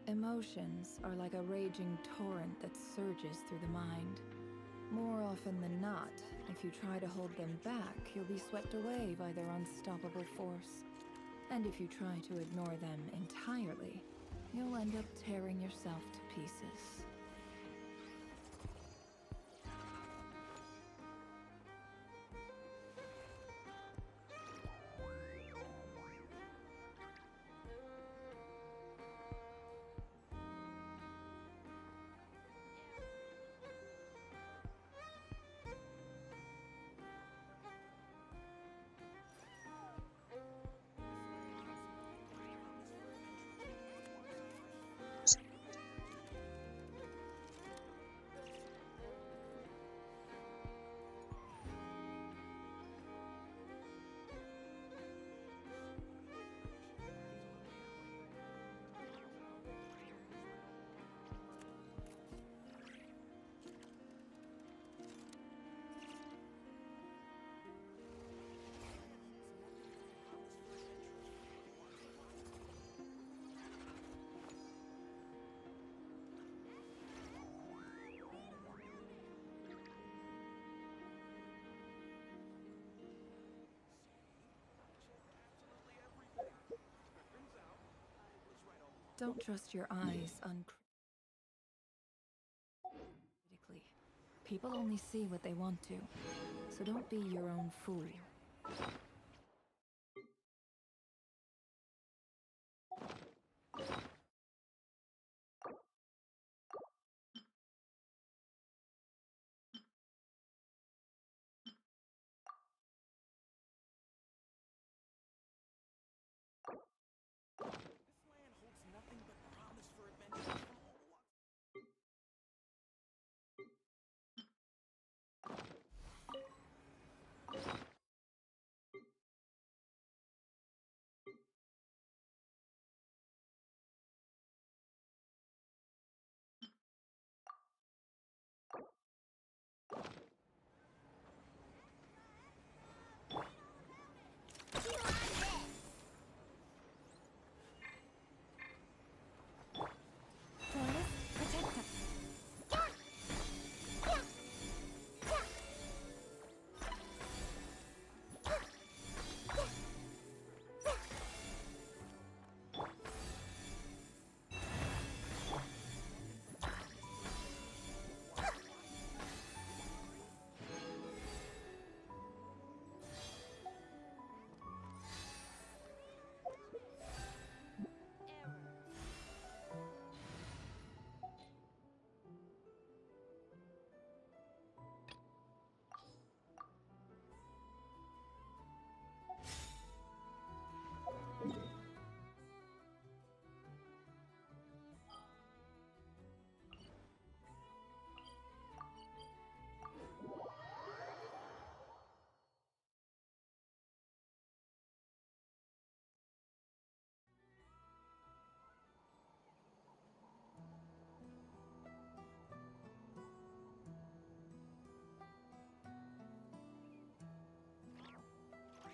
Emotions are like a raging torrent that surges through the mind. More often than not, if you try to hold them back, you'll be swept away by their unstoppable force. And if you try to ignore them entirely, you'll end up tearing yourself to pieces. Don't trust your eyes uncritically. People only see what they want to, so don't be your own fool.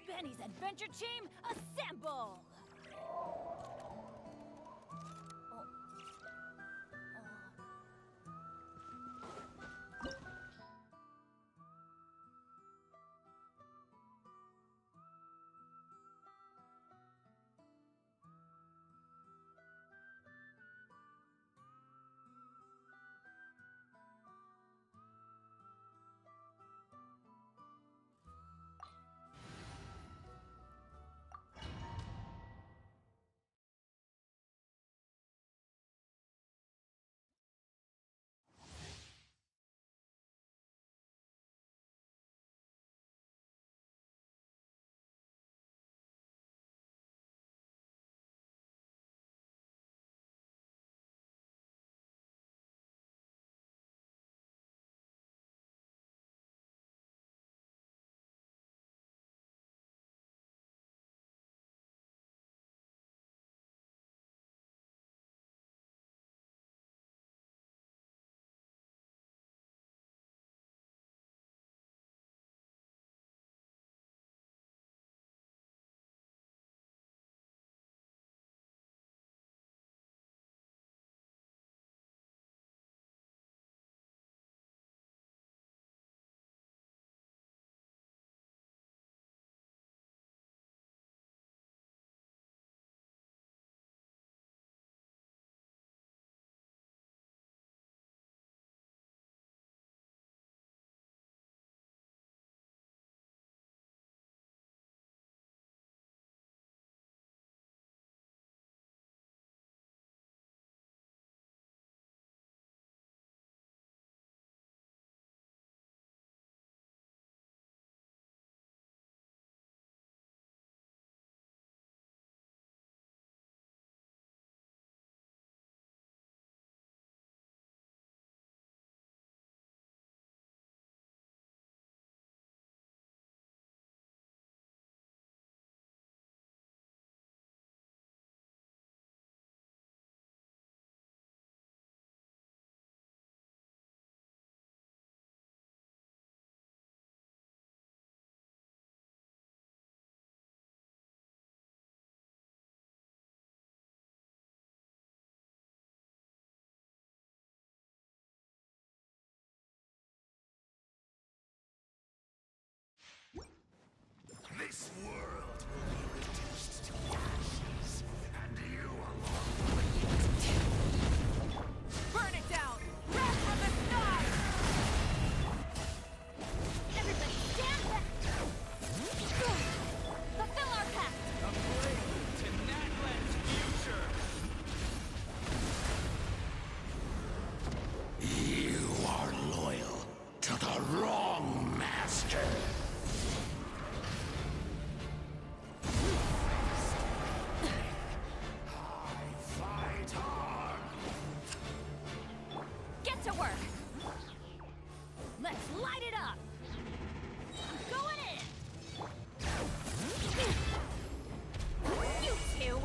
Benny's adventure team, assemble! This world will be reduced to ashes, and you along with it. Burn it down! Wrath from the sky! Everybody stand back! Fulfill our pact! A prelude to Natlan's future! You are loyal to the wrong master. I fight hard. Get to work! Let's light it up! I'm going in! You two!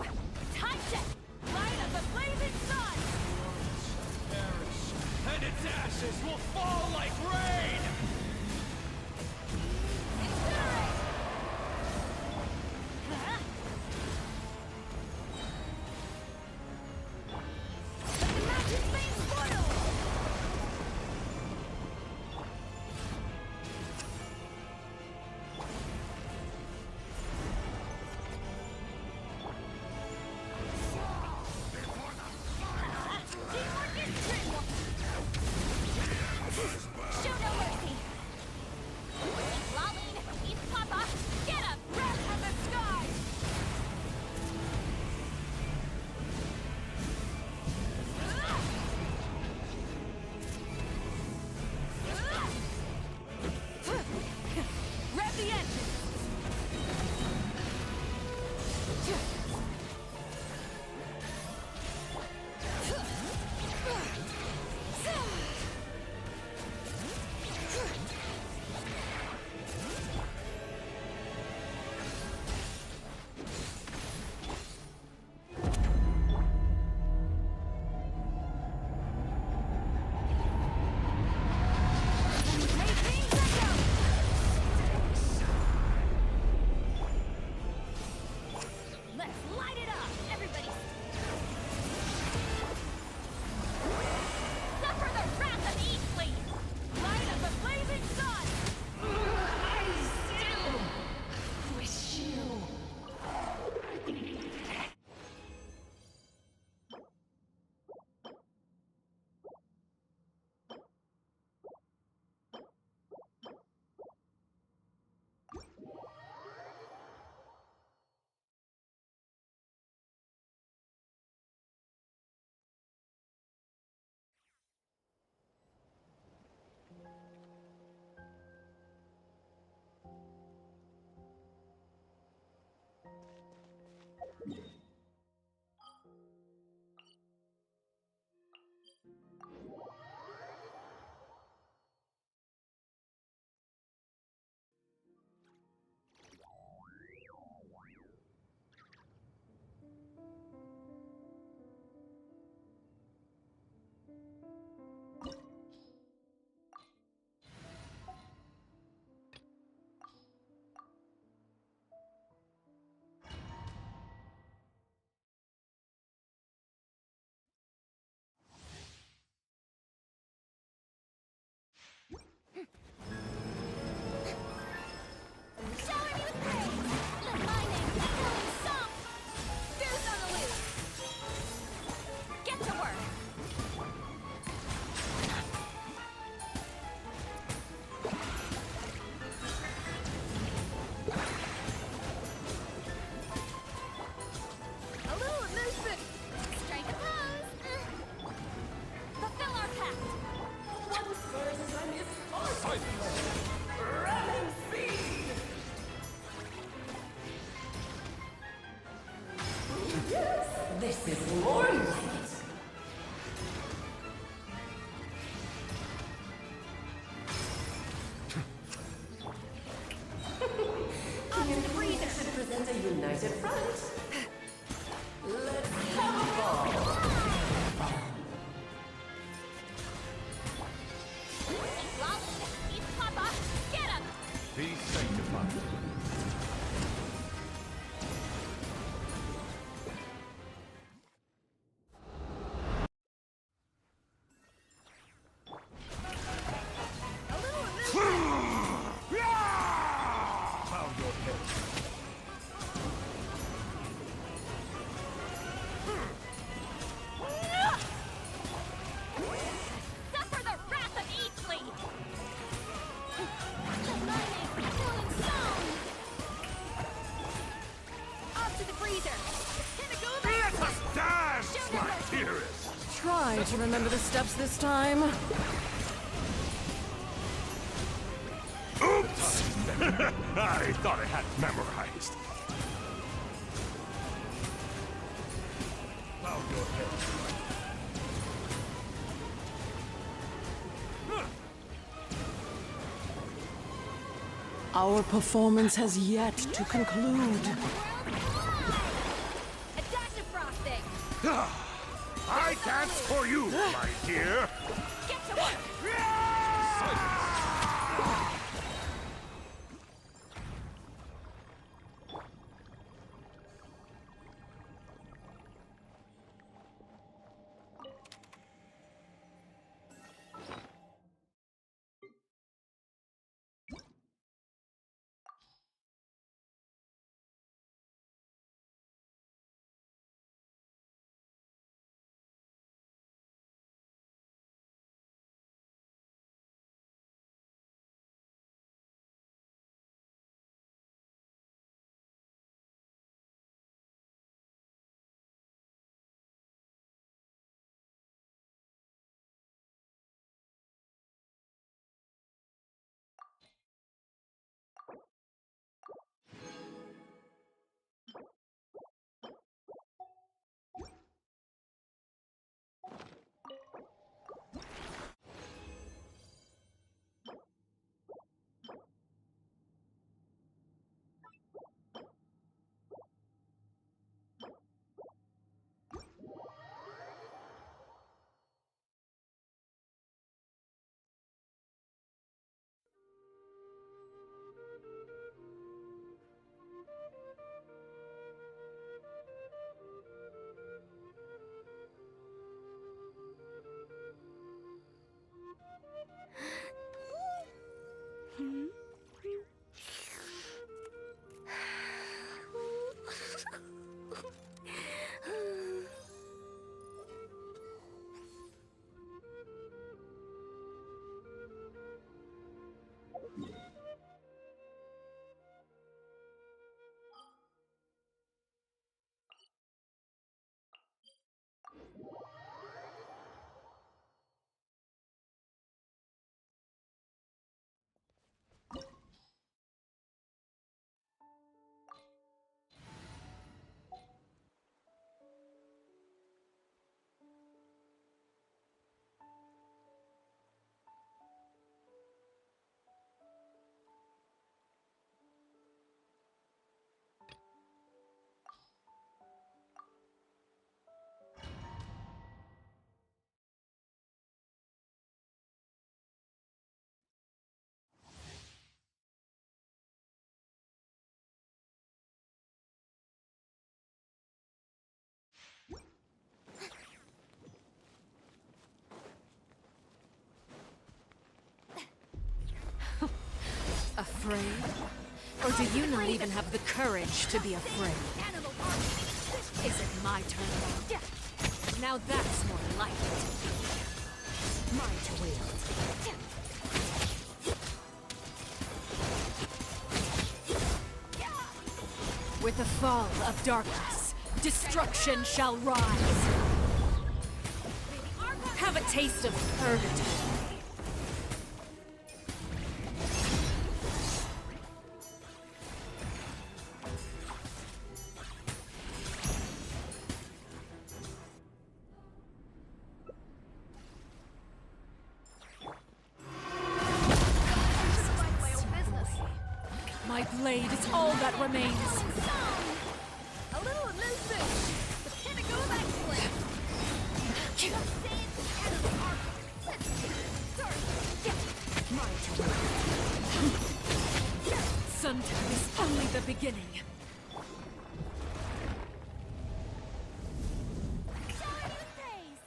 Time check! Light of the blazing sun! Perish, and its ashes will fall like rain! Incinerate! Huh? Let the magic flame spoil! Teamwork is trivial! Show no mercy! Lolling, eat Papa! Get up! Wrath from the sky! Rev the engine! Make things echo! Let's light it up! Everybody suffer the wrath of Eastly! Light of the blazing sun! I still wish you. Shower me with praise! Let my name echo in song! Goose on the loose! Get to work! A little movement! Strike a pose! Fulfill our pact! One spurs on his horse. Running speed. Yes, this is more like it. King and Queen should present a united front. Let's have a ball. Lolling, eat Papa! Get up! Be sanctified. dearest. Try to remember the steps this time. Oops! I thought I had it memorized. Bow your head. Our performance has yet to conclude. A dash of frosting. I dance for you, my dear. Get to work. Afraid? Or do you not even have the courage to be afraid? Animal army. Is it my turn now? Now that's more like it. Mine to wield. With the fall of darkness, destruction shall rise. Have a taste of purgatory. My blade is all that remains. A little of this boost. The pinnacle of excellence. Animal army. Sorry. Sometimes it's only the beginning. Showing you praise.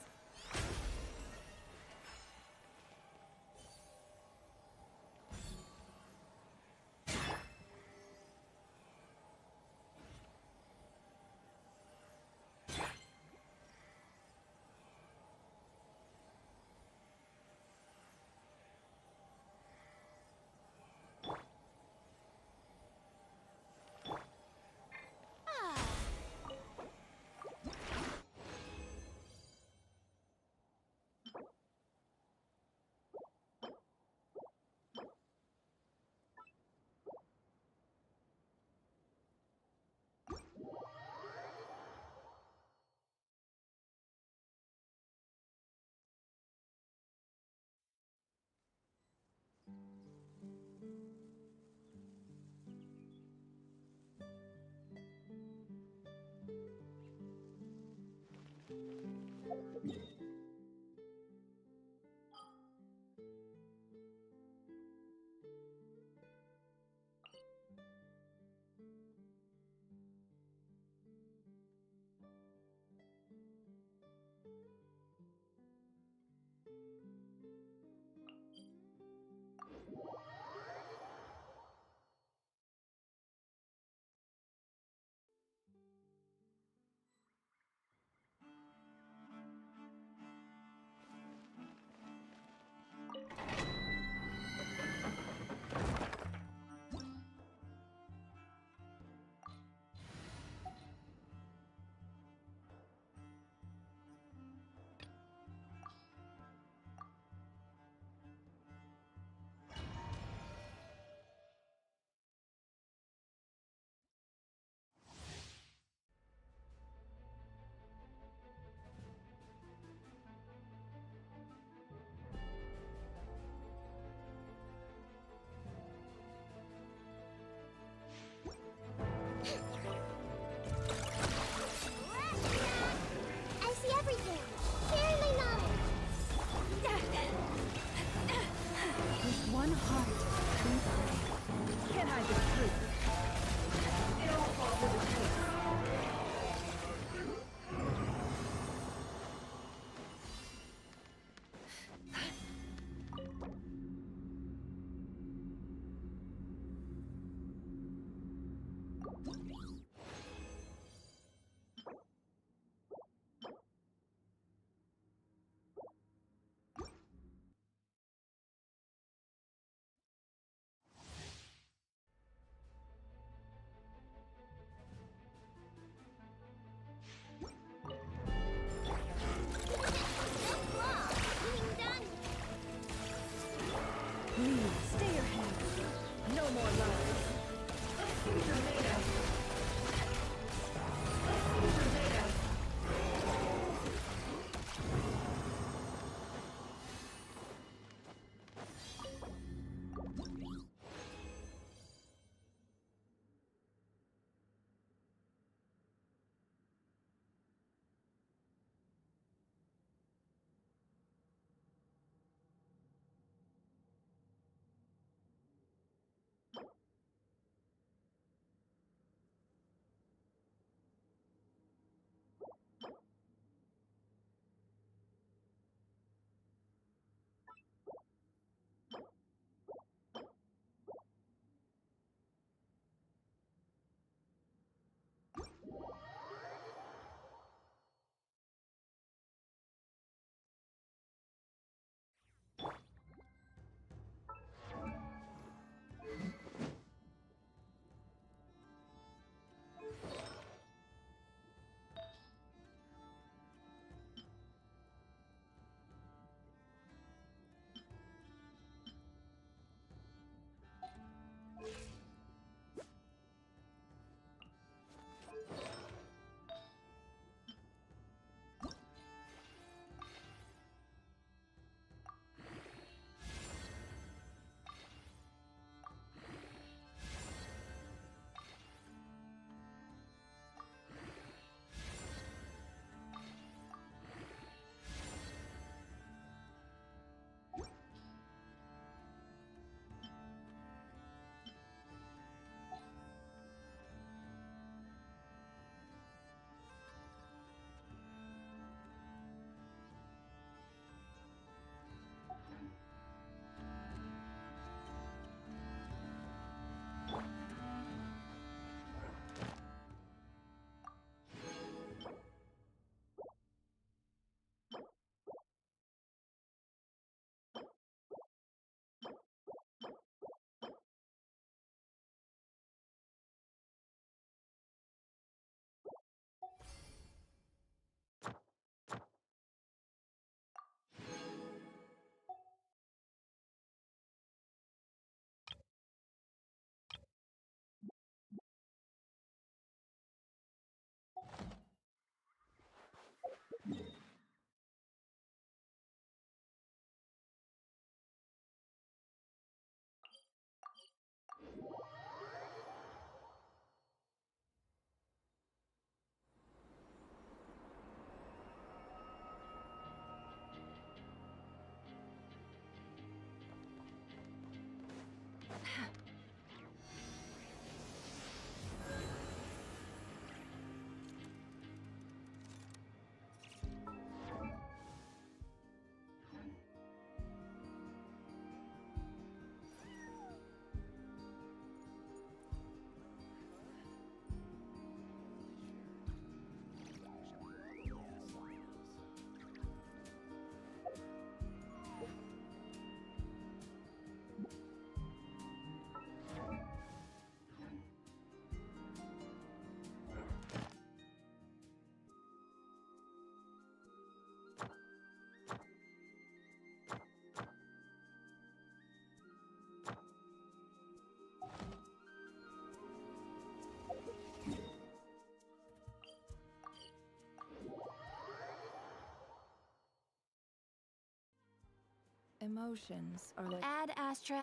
Emotions are like... Add Astra.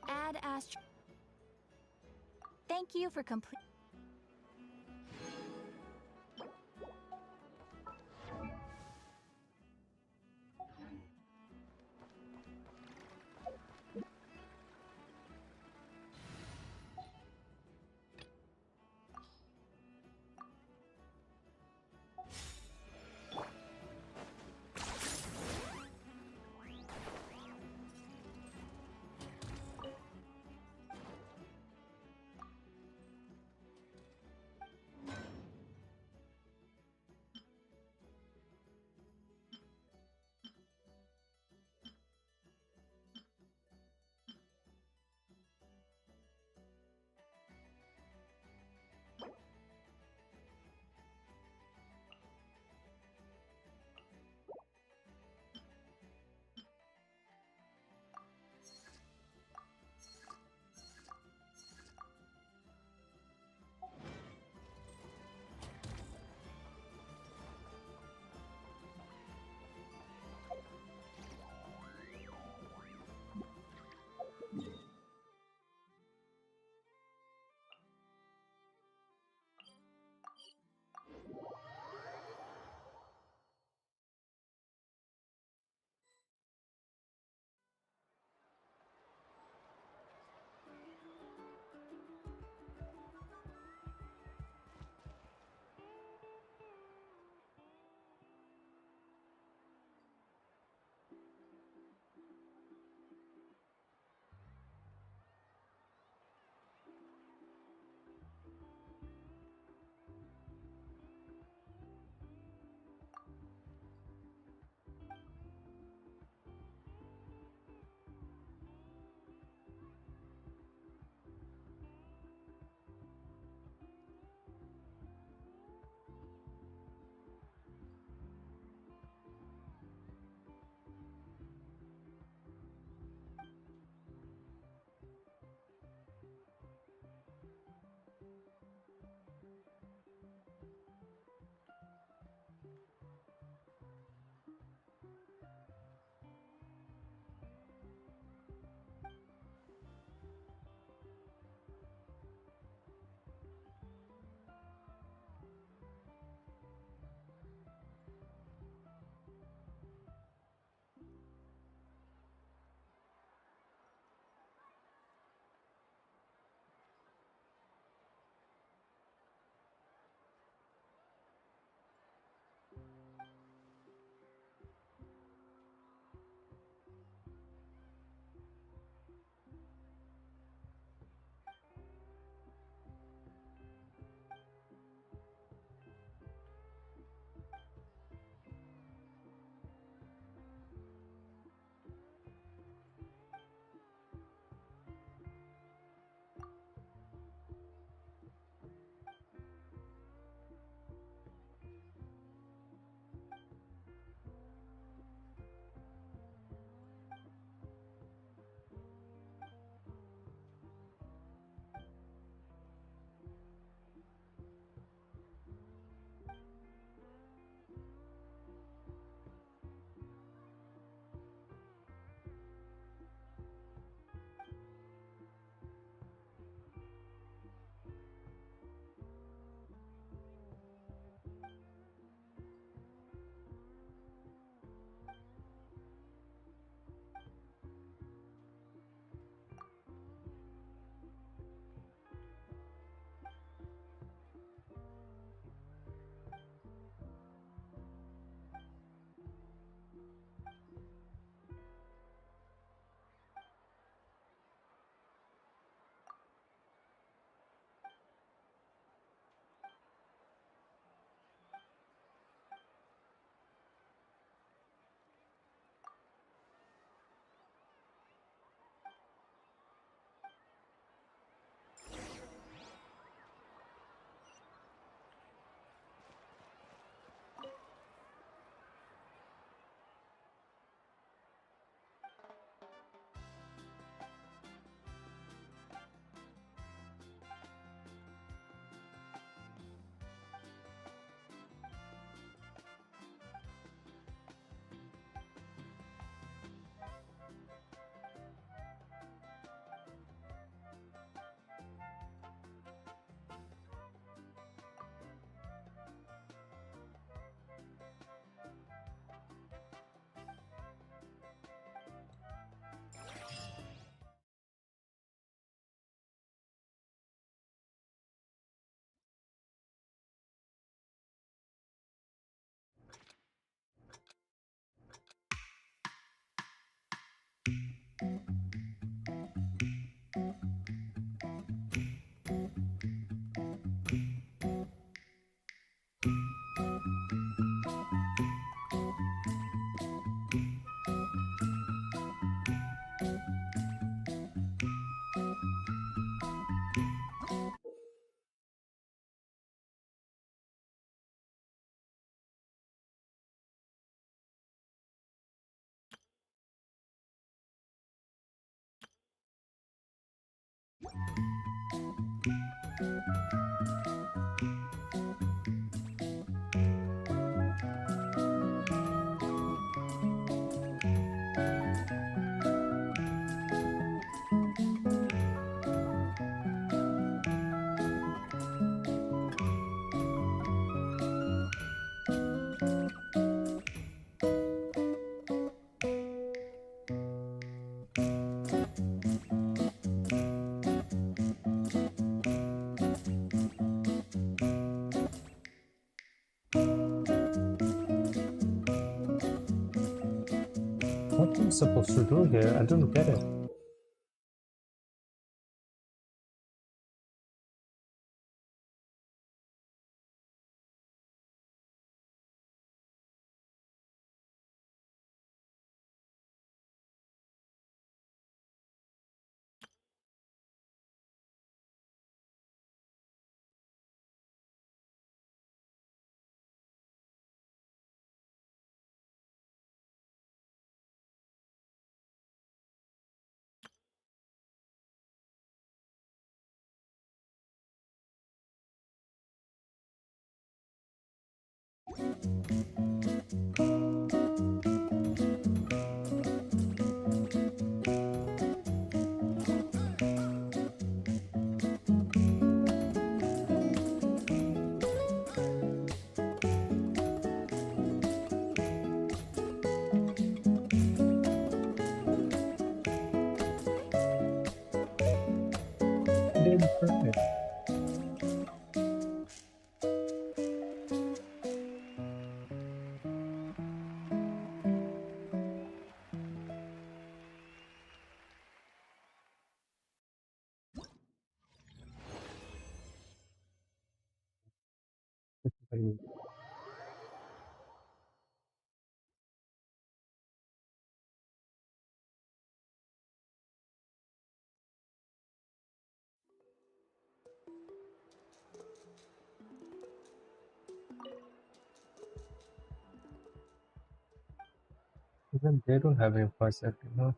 Add Astra. Thank you for complete. What am I supposed to do here? I don't get it. I didn't try it. Even they don't have any voice acting, huh?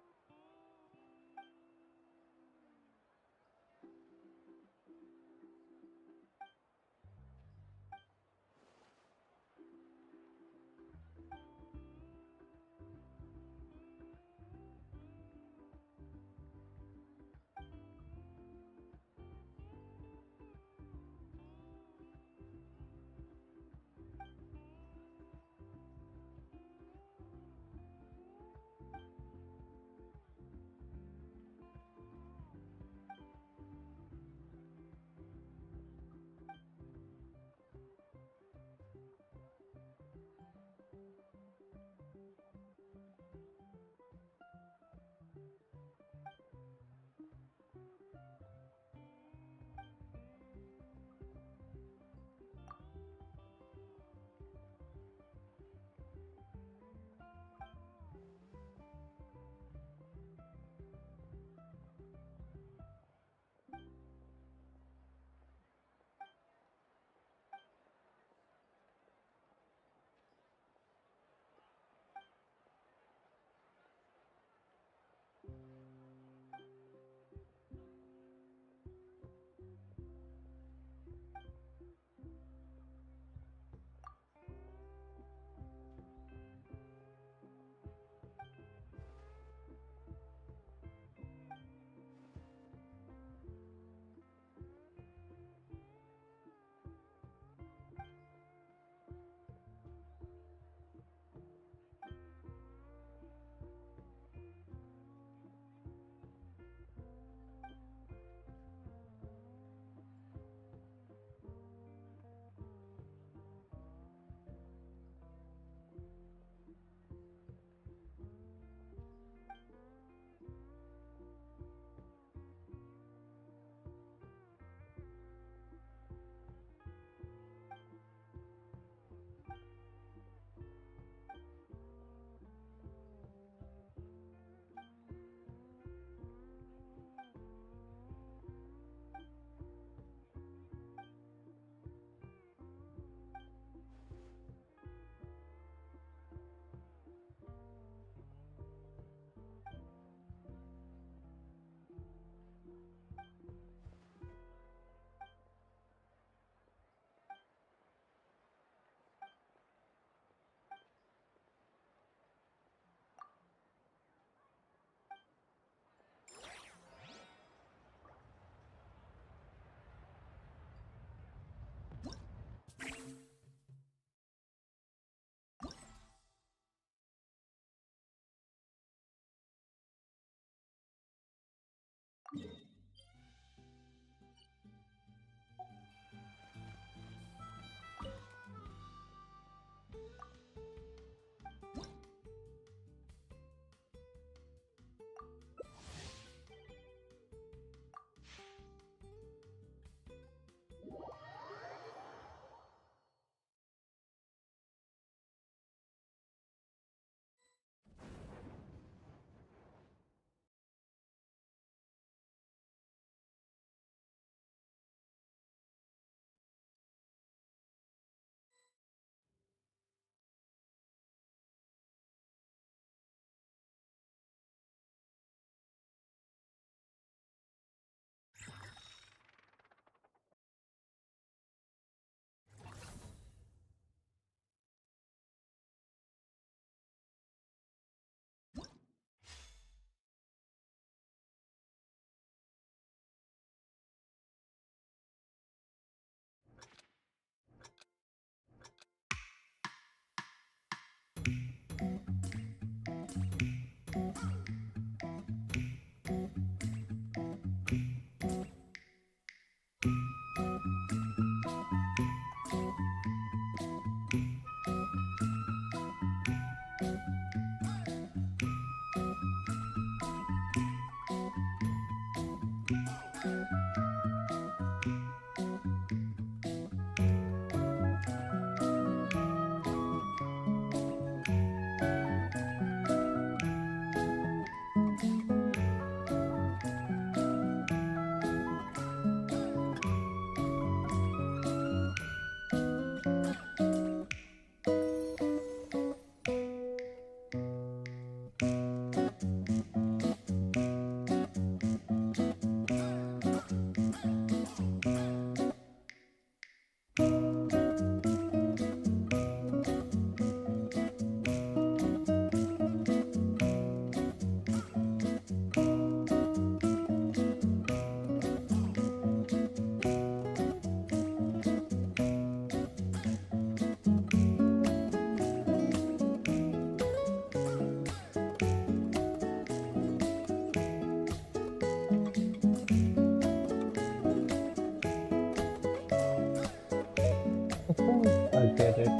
I get it.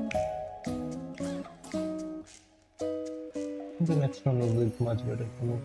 The next one will be much better for me.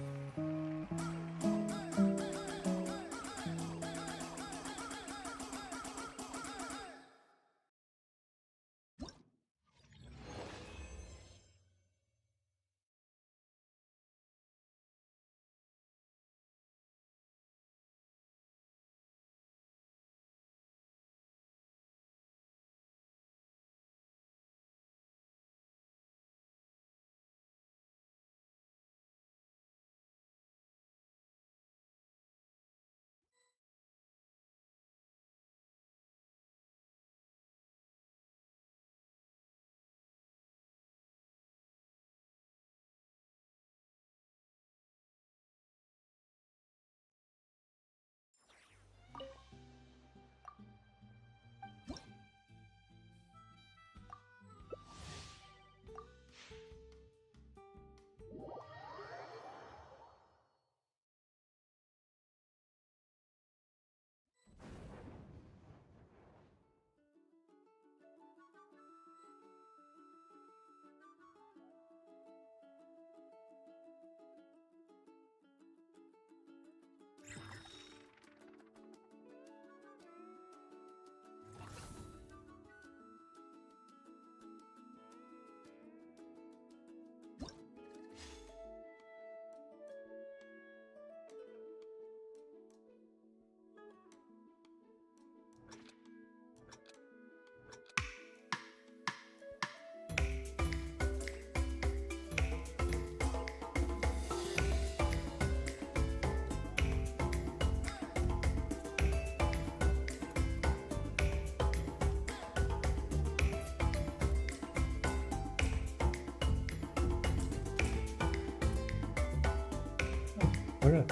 Alright.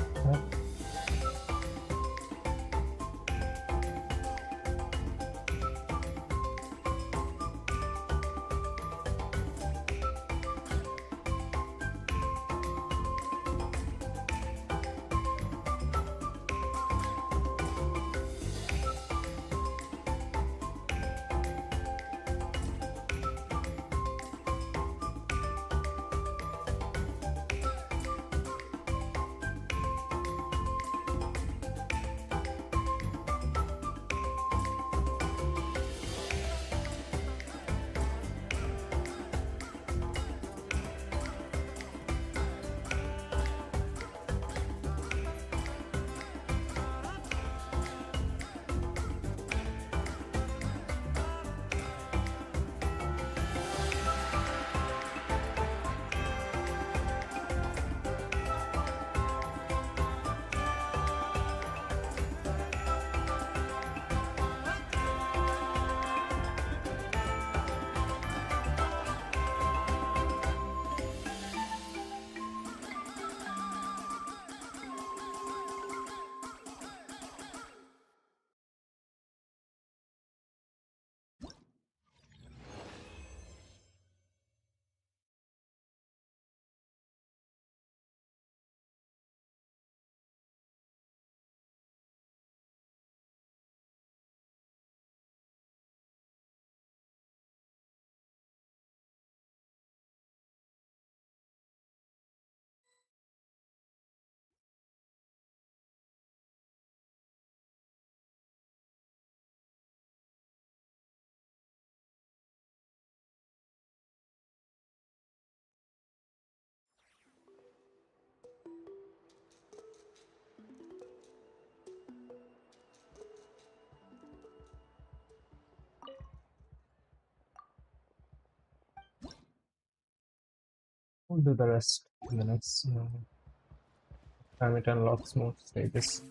We'll do the rest in the next time it unlocks more stages.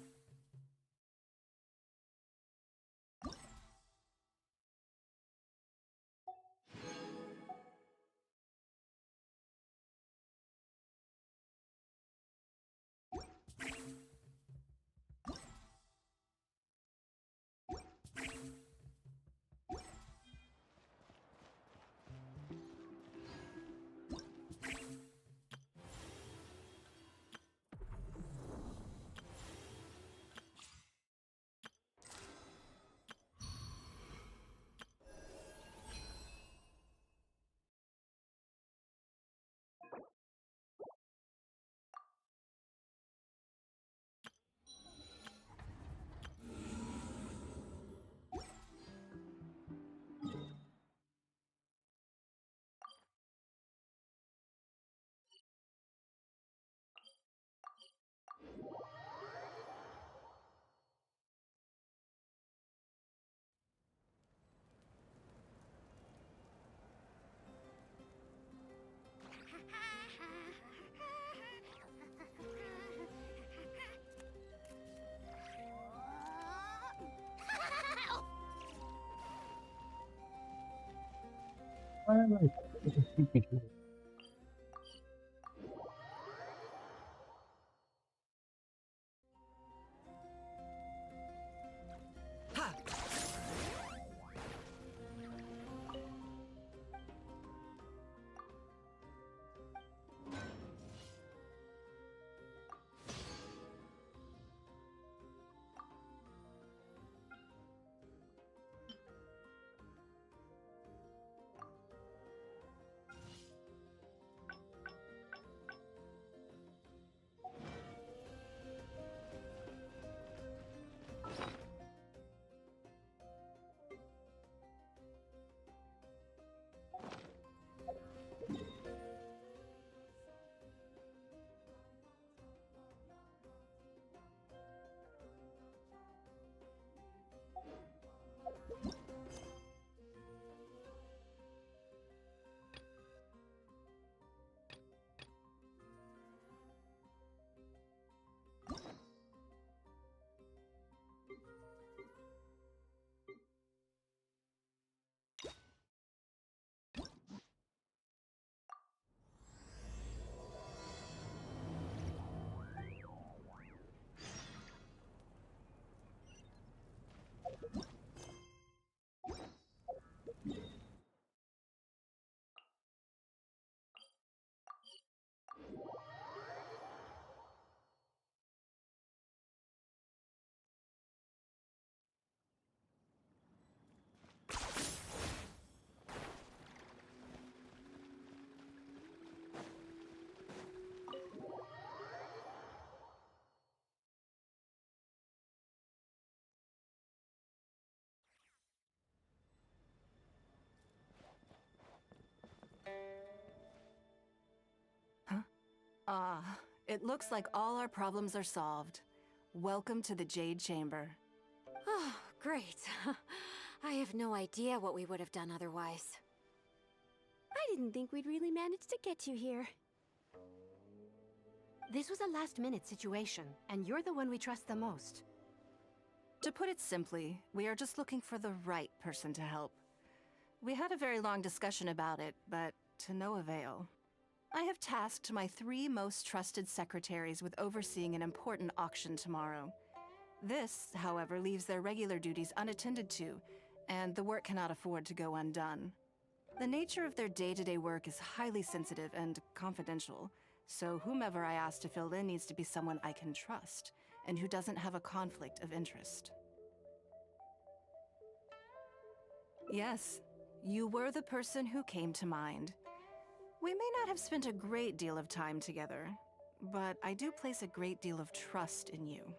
Alright, keep it here. It looks like all our problems are solved. Welcome to the Jade Chamber. Oh, great. I have no idea what we would have done otherwise. I didn't think we'd really manage to get you here. This was a last-minute situation, and you're the one we trust the most. To put it simply, we are just looking for the right person to help. We had a very long discussion about it, but to no avail. I have tasked my 3 most trusted secretaries with overseeing an important auction tomorrow. This, however, leaves their regular duties unattended to, and the work cannot afford to go undone. The nature of their day-to-day work is highly sensitive and confidential, so whomever I ask to fill in needs to be someone I can trust, and who doesn't have a conflict of interest. Yes, you were the person who came to mind. We may not have spent a great deal of time together, but I do place a great deal of trust in you.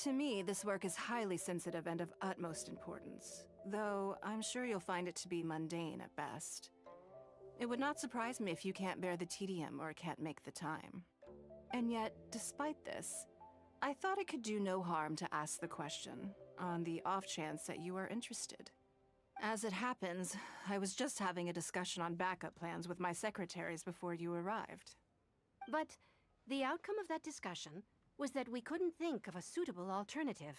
To me, this work is highly sensitive and of utmost importance, though I'm sure you'll find it to be mundane at best. It would not surprise me if you can't bear the tedium or can't make the time. And yet, despite this, I thought it could do no harm to ask the question, on the off chance that you are interested. As it happens, I was just having a discussion on backup plans with my secretaries before you arrived. But the outcome of that discussion was that we couldn't think of a suitable alternative.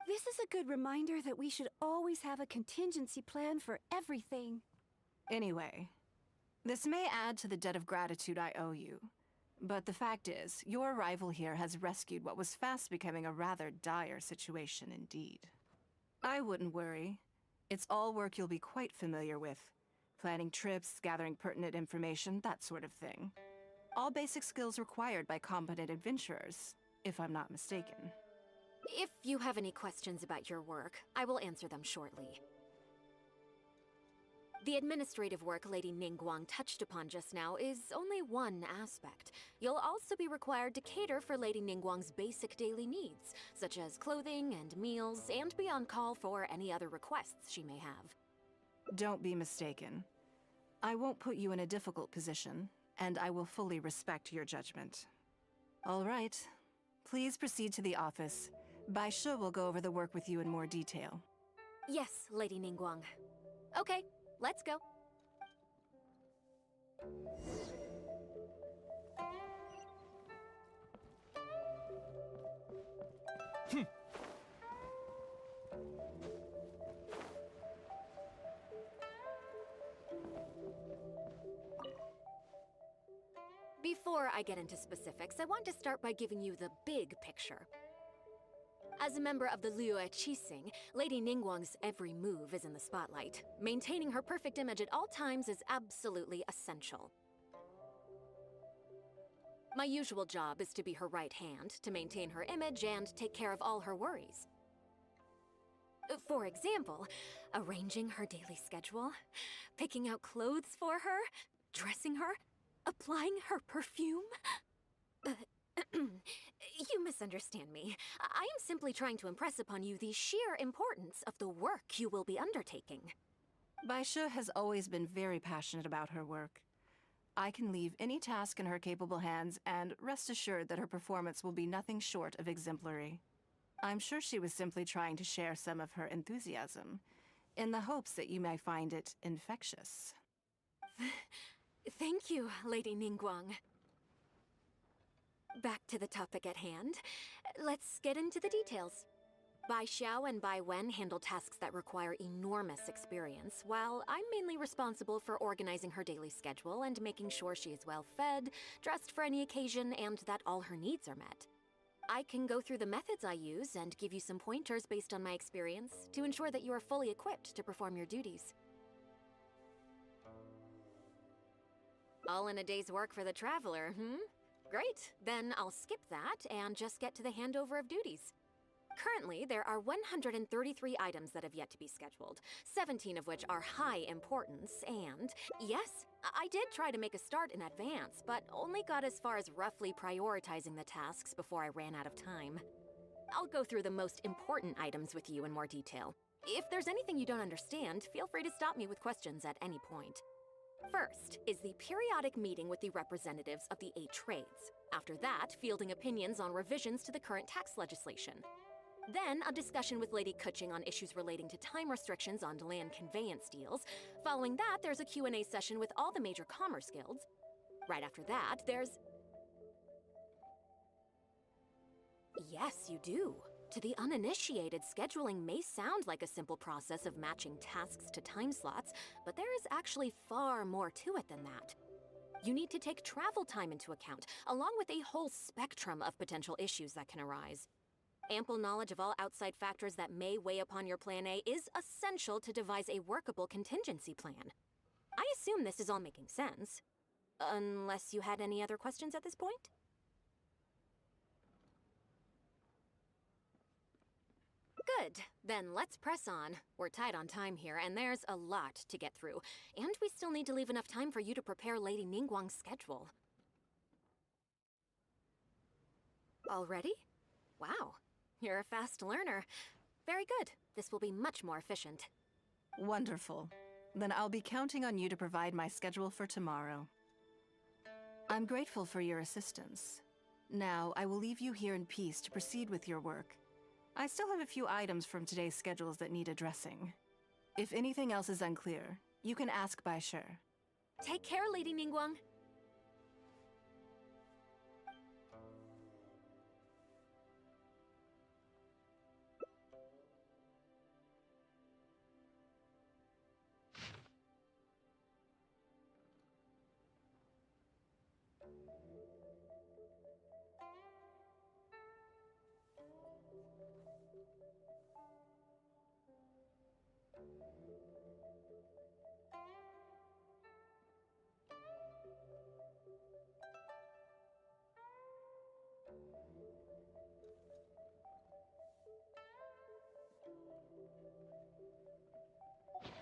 This is a good reminder that we should always have a contingency plan for everything. Anyway, this may add to the debt of gratitude I owe you, but the fact is, your arrival here has rescued what was fast becoming a rather dire situation indeed. I wouldn't worry. It's all work you'll be quite familiar with. Planning trips, gathering pertinent information, that sort of thing. All basic skills required by competent adventurers, if I'm not mistaken. If you have any questions about your work, I will answer them shortly. The administrative work Lady Ningguang touched upon just now is only one aspect. You'll also be required to cater for Lady Ningguang's basic daily needs, such as clothing and meals, and be on call for any other requests she may have. Don't be mistaken. I won't put you in a difficult position, and I will fully respect your judgment. All right. Please proceed to the office. Bai Shi will go over the work with you in more detail. Yes, Lady Ningguang. Okay, let's go. Before I get into specifics, I want to start by giving you the big picture. As a member of the Liyue Qixing, Lady Ningguang's every move is in the spotlight. Maintaining her perfect image at all times is absolutely essential. My usual job is to be her right hand, to maintain her image and take care of all her worries. For example, arranging her daily schedule, picking out clothes for her, dressing her, applying her perfume. You misunderstand me. I am simply trying to impress upon you the sheer importance of the work you will be undertaking. Bai Shi has always been very passionate about her work. I can leave any task in her capable hands, and rest assured that her performance will be nothing short of exemplary. I'm sure she was simply trying to share some of her enthusiasm, in the hopes that you may find it infectious. Thank you, Lady Ningguang. Back to the topic at hand. Let's get into the details. Bai Xiao and Bai Wen handle tasks that require enormous experience, while I'm mainly responsible for organizing her daily schedule and making sure she is well fed, dressed for any occasion, and that all her needs are met. I can go through the methods I use and give you some pointers based on my experience to ensure that you are fully equipped to perform your duties. All in a day's work for the traveler, Great, then I'll skip that and just get to the handover of duties. Currently, there are 133 items that have yet to be scheduled, 17 of which are high importance, and yes, I did try to make a start in advance, but only got as far as roughly prioritizing the tasks before I ran out of time. I'll go through the most important items with you in more detail. If there's anything you don't understand, feel free to stop me with questions at any point. First is the periodic meeting with the representatives of the 8 trades. After that, fielding opinions on revisions to the current tax legislation. Then, a discussion with Lady Keqing on issues relating to time restrictions on land conveyance deals. Following that, there's a Q&A session with all the major commerce guilds. Right after that, there's... Yes, you do. To the uninitiated, scheduling may sound like a simple process of matching tasks to time slots, but there is actually far more to it than that. You need to take travel time into account, along with a whole spectrum of potential issues that can arise. Ample knowledge of all outside factors that may weigh upon your Plan A is essential to devise a workable contingency plan. I assume this is all making sense. Unless you had any other questions at this point? Good. Then let's press on. We're tight on time here, and there's a lot to get through. And we still need to leave enough time for you to prepare Lady Ningguang's schedule. Already? Wow. You're a fast learner. Very good. This will be much more efficient. Wonderful. Then I'll be counting on you to provide my schedule for tomorrow. I'm grateful for your assistance. Now, I will leave you here in peace to proceed with your work. I still have a few items from today's schedules that need addressing. If anything else is unclear, you can ask Bai Shi. Take care, Lady Ningguang.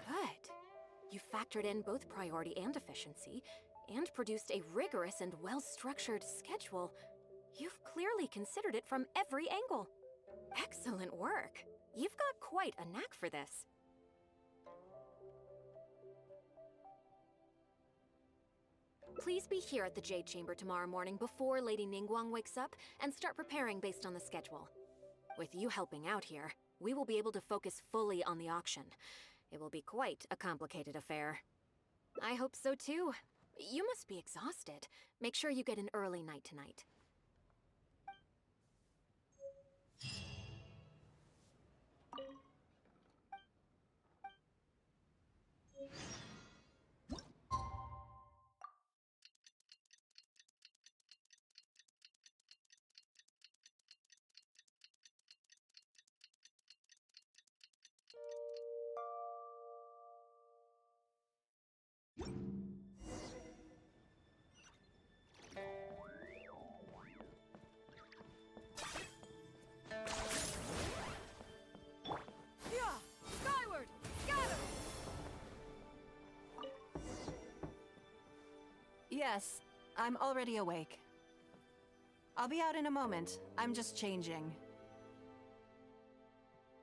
Good. You factored in both priority and efficiency, and produced a rigorous and well-structured schedule. You've clearly considered it from every angle. Excellent work. You've got quite a knack for this. Please be here at the Jade Chamber tomorrow morning before Lady Ningguang wakes up and start preparing based on the schedule. With you helping out here, we will be able to focus fully on the auction. It will be quite a complicated affair. I hope so too. You must be exhausted. Make sure you get an early night tonight. Yes, I'm already awake. I'll be out in a moment. I'm just changing.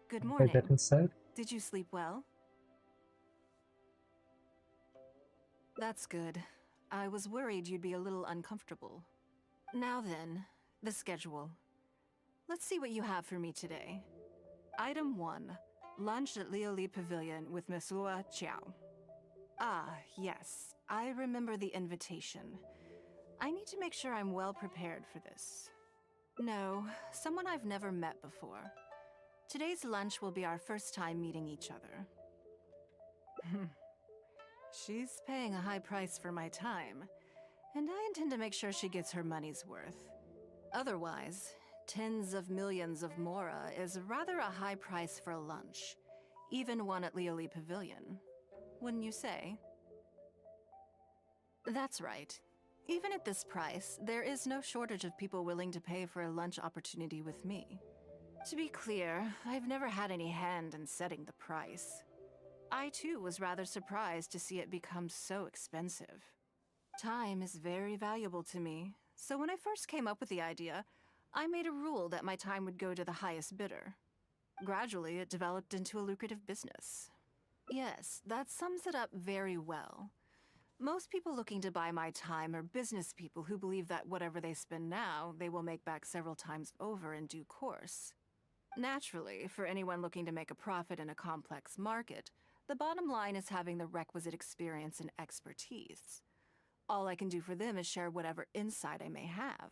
Good Can I morning. get inside? Did you sleep well? That's good. I was worried you'd be a little uncomfortable. Now then, the schedule. Let's see what you have for me today. Item 1. Lunch at Lioli Pavilion with Miss Lua Chiao. Ah, yes. I remember the invitation. I need to make sure I'm well prepared for this. No, someone I've never met before. Today's lunch will be our first time meeting each other. She's paying a high price for my time, and I intend to make sure she gets her money's worth. Otherwise, tens of millions of Mora is rather a high price for a lunch, even one at Lioli Pavilion. Wouldn't you say? That's right. Even at this price, there is no shortage of people willing to pay for a lunch opportunity with me. To be clear, I've never had any hand in setting the price. I too was rather surprised to see it become so expensive. Time is very valuable to me, so when I first came up with the idea, I made a rule that my time would go to the highest bidder. Gradually, it developed into a lucrative business. Yes, that sums it up very well. Most people looking to buy my time are business people who believe that whatever they spend now, they will make back several times over in due course. Naturally, for anyone looking to make a profit in a complex market, the bottom line is having the requisite experience and expertise. All I can do for them is share whatever insight I may have.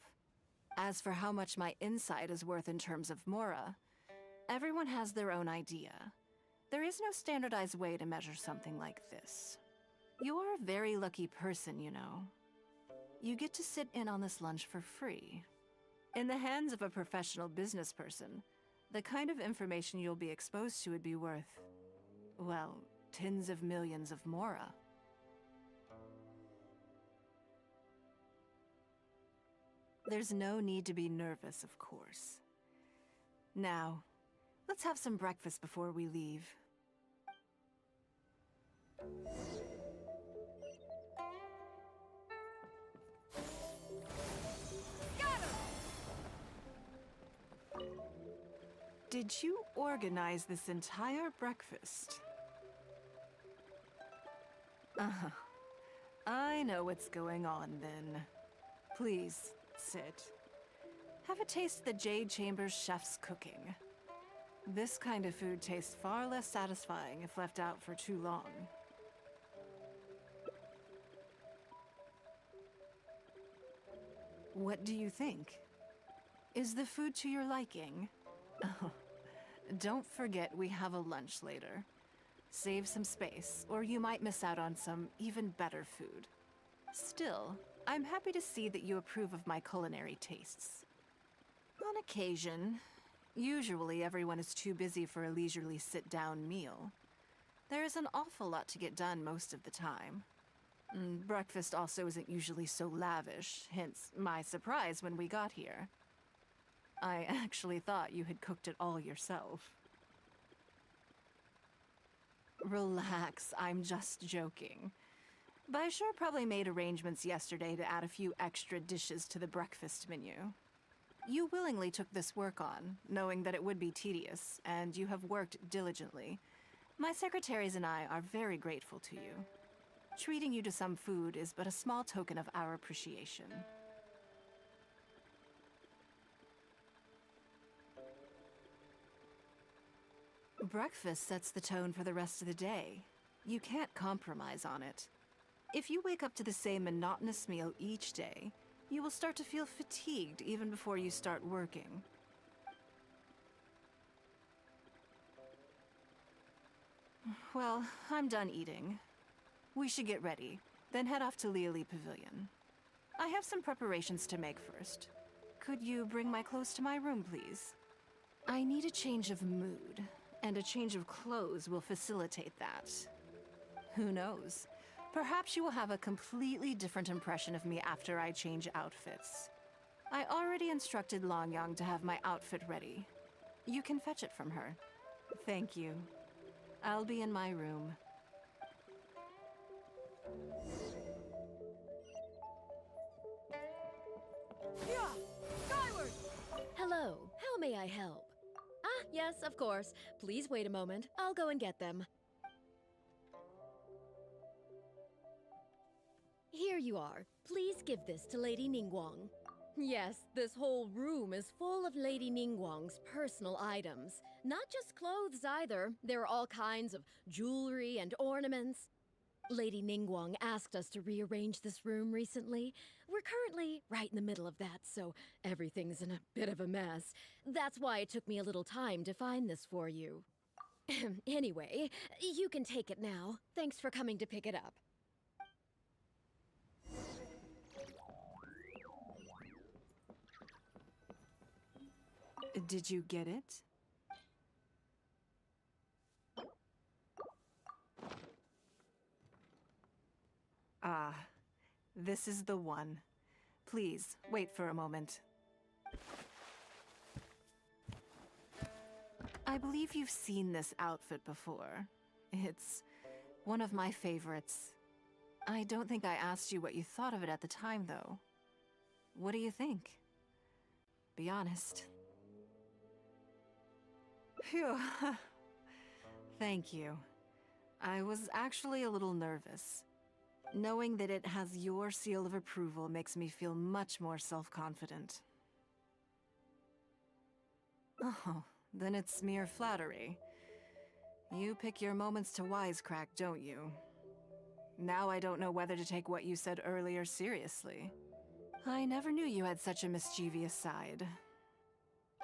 As for how much my insight is worth in terms of Mora, everyone has their own idea. There is no standardized way to measure something like this. You're a very lucky person, you know. You get to sit in on this lunch for free. In the hands of a professional business person, the kind of information you'll be exposed to would be worth, well, tens of millions of Mora. There's no need to be nervous, of course. Now, let's have some breakfast before we leave. Did you organize this entire breakfast? Uh-huh. I know what's going on then. Please, sit. Have a taste of the Jade Chamber's chef's cooking. This kind of food tastes far less satisfying if left out for too long. What do you think? Is the food to your liking? Oh, don't forget we have a lunch later. Save some space, or you might miss out on some even better food. Still, I'm happy to see that you approve of my culinary tastes. On occasion, usually everyone is too busy for a leisurely sit-down meal. There is an awful lot to get done most of the time. Breakfast also isn't usually so lavish, hence my surprise when we got here. I actually thought you had cooked it all yourself. Relax, I'm just joking. Baishar probably made arrangements yesterday to add a few extra dishes to the breakfast menu. You willingly took this work on, knowing that it would be tedious, and you have worked diligently. My secretaries and I are very grateful to you. Treating you to some food is but a small token of our appreciation. Breakfast sets the tone for the rest of the day. You can't compromise on it. If you wake up to the same monotonous meal each day, you will start to feel fatigued even before you start working. Well, I'm done eating. We should get ready, then head off to Liali Pavilion. I have some preparations to make first. Could you bring my clothes to my room, please? I need a change of mood, and a change of clothes will facilitate that. Who knows? Perhaps you will have a completely different impression of me after I change outfits. I already instructed Longyang to have my outfit ready. You can fetch it from her. Thank you. I'll be in my room. Yeah! Skyward! Hello, how may I help? Ah, yes, of course. Please wait a moment. I'll go and get them. Here you are. Please give this to Lady Ningguang. Yes, this whole room is full of Lady Ningguang's personal items. Not just clothes either. There are all kinds of jewelry and ornaments. Lady Ningguang asked us to rearrange this room recently. We're currently right in the middle of that, so everything's in a bit of a mess. That's why it took me a little time to find this for you. Anyway, you can take it now. Thanks for coming to pick it up. Did you get it? Ah, this is the one. Please, wait for a moment. I believe you've seen this outfit before. It's one of my favorites. I don't think I asked you what you thought of it at the time, though. What do you think? Be honest. Phew. Thank you. I was actually a little nervous. Knowing that it has your seal of approval makes me feel much more self-confident. Oh, then it's mere flattery. You pick your moments to wisecrack, don't you? Now I don't know whether to take what you said earlier seriously. I never knew you had such a mischievous side.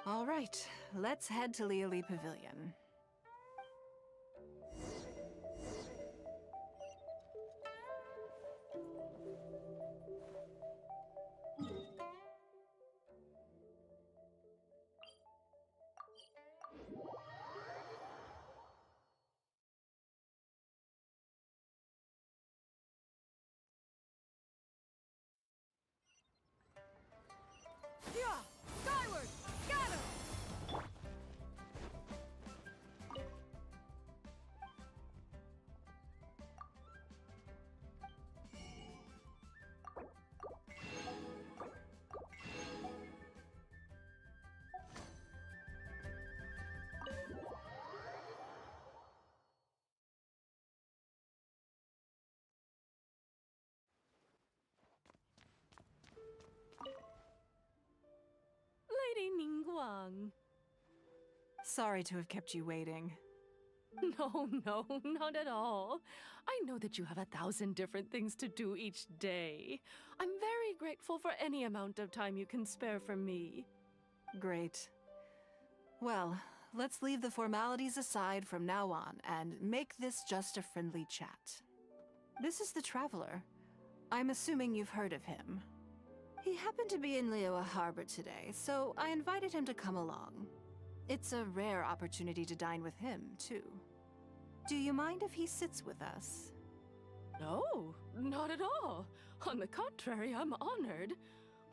All right, let's head to Liali Pavilion. Yeah! Skyward! Scatter! Ningguang. Sorry to have kept you waiting. No, no, not at all. I know that you have 1,000 different things to do each day. I'm very grateful for any amount of time you can spare for me. Great. Well, let's leave the formalities aside from now on and make this just a friendly chat. This is the Traveler. I'm assuming you've heard of him. He happened to be in Liyue Harbor today, so I invited him to come along. It's a rare opportunity to dine with him, too. Do you mind if he sits with us? No, not at all. On the contrary, I'm honored.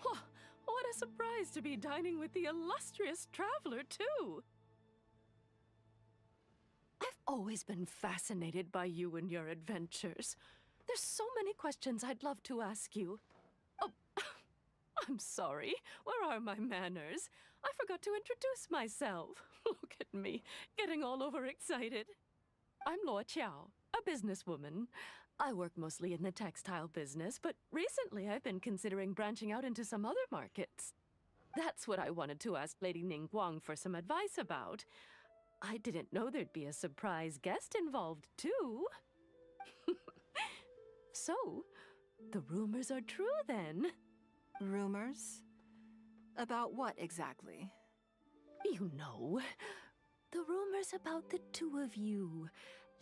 What a surprise to be dining with the illustrious Traveler, too. I've always been fascinated by you and your adventures. There's so many questions I'd love to ask you. Oh, I'm sorry. Where are my manners? I forgot to introduce myself. Look at me, getting all overexcited. I'm Luo Qiao, a businesswoman. I work mostly in the textile business, but recently I've been considering branching out into some other markets. That's what I wanted to ask Lady Ningguang for some advice about. I didn't know there'd be a surprise guest involved, too. So, the rumors are true then. Rumors? About what exactly? You know, the rumors about the two of you,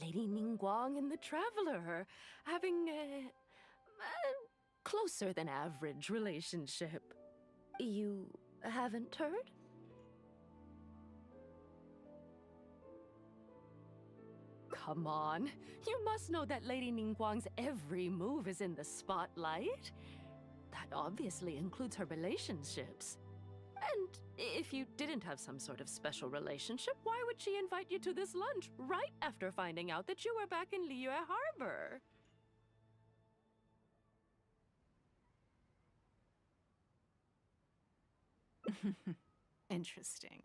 Lady Ningguang and the Traveler, having a closer than average relationship. You haven't heard? Come on, you must know that Lady Ningguang's every move is in the spotlight. That obviously includes her relationships. And if you didn't have some sort of special relationship, why would she invite you to this lunch right after finding out that you were back in Liyue Harbor? Interesting.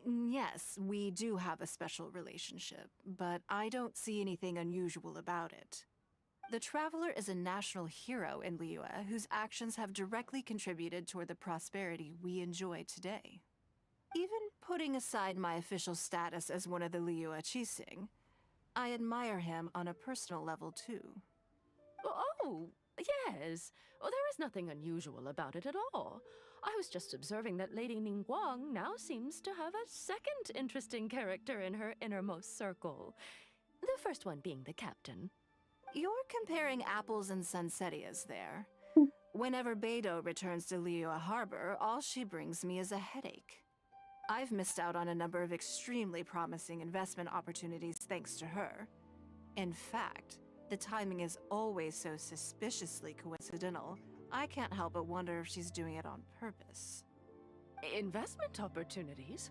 Yes, we do have a special relationship, but I don't see anything unusual about it. The Traveler is a national hero in Liyue whose actions have directly contributed toward the prosperity we enjoy today. Even putting aside my official status as one of the Liyue Qixing, I admire him on a personal level too. Oh, yes. Well, there is nothing unusual about it at all. I was just observing that Lady Ningguang now seems to have a second interesting character in her innermost circle. The first one being the captain. You're comparing apples and sunsettias there. Whenever Beidou returns to Liyue Harbor, all she brings me is a headache. I've missed out on a number of extremely promising investment opportunities thanks to her. In fact, the timing is always so suspiciously coincidental, I can't help but wonder if she's doing it on purpose. Investment opportunities?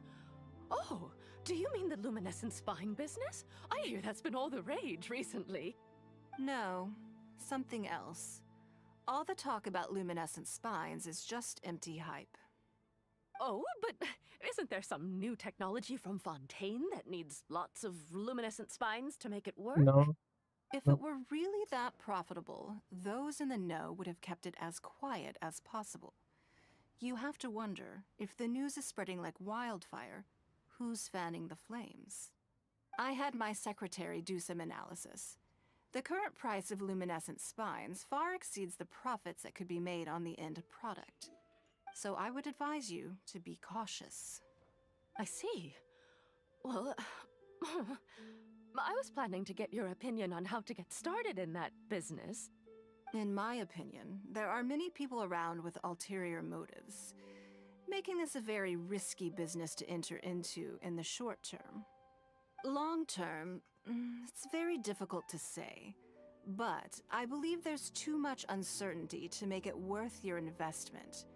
Oh, do you mean the luminescent spine business? I hear that's been all the rage recently. No, something else. All the talk about luminescent spines is just empty hype. Oh, but isn't there some new technology from Fontaine that needs lots of luminescent spines to make it work? No. If it were really that profitable, those in the know would have kept it as quiet as possible. You have to wonder, if the news is spreading like wildfire, who's fanning the flames? I had my secretary do some analysis. The current price of luminescent spines far exceeds the profits that could be made on the end product. So I would advise you to be cautious. I see. Well, I was planning to get your opinion on how to get started in that business. In my opinion, there are many people around with ulterior motives, making this a very risky business to enter into in the short term. Long term, it's very difficult to say, but I believe there's too much uncertainty to make it worth your investment.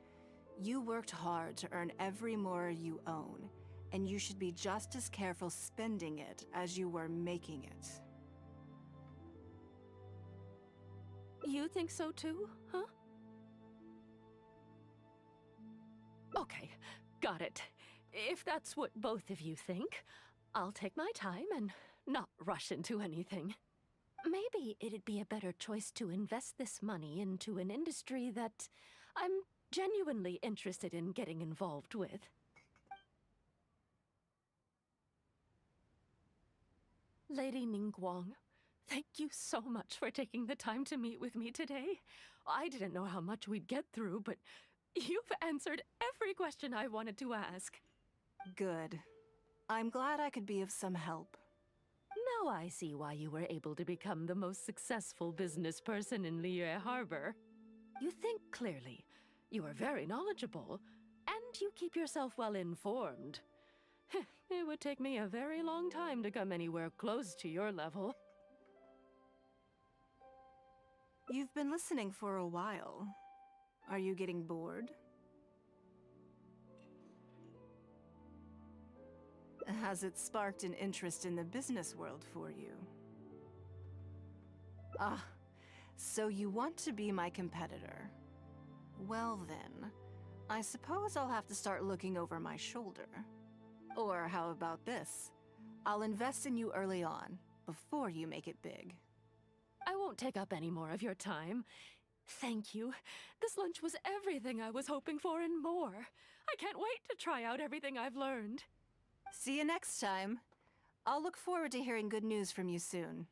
You worked hard to earn every more you own, and you should be just as careful spending it as you were making it. You think so too, huh? Okay, got it. If that's what both of you think, I'll take my time and not rush into anything. Maybe it'd be a better choice to invest this money into an industry that I'm genuinely interested in getting involved with. Lady Ningguang, thank you so much for taking the time to meet with me today. I didn't know how much we'd get through, but you've answered every question I wanted to ask. Good. I'm glad I could be of some help. Now I see why you were able to become the most successful business person in Liyue Harbor. You think clearly, you are very knowledgeable, and you keep yourself well informed. It would take me a very long time to come anywhere close to your level. You've been listening for a while. Are you getting bored? Has it sparked an interest in the business world for you? Ah, so you want to be my competitor. Well then, I suppose I'll have to start looking over my shoulder. Or how about this? I'll invest in you early on, before you make it big. I won't take up any more of your time. Thank you. This lunch was everything I was hoping for and more. I can't wait to try out everything I've learned. See you next time. I'll look forward to hearing good news from you soon.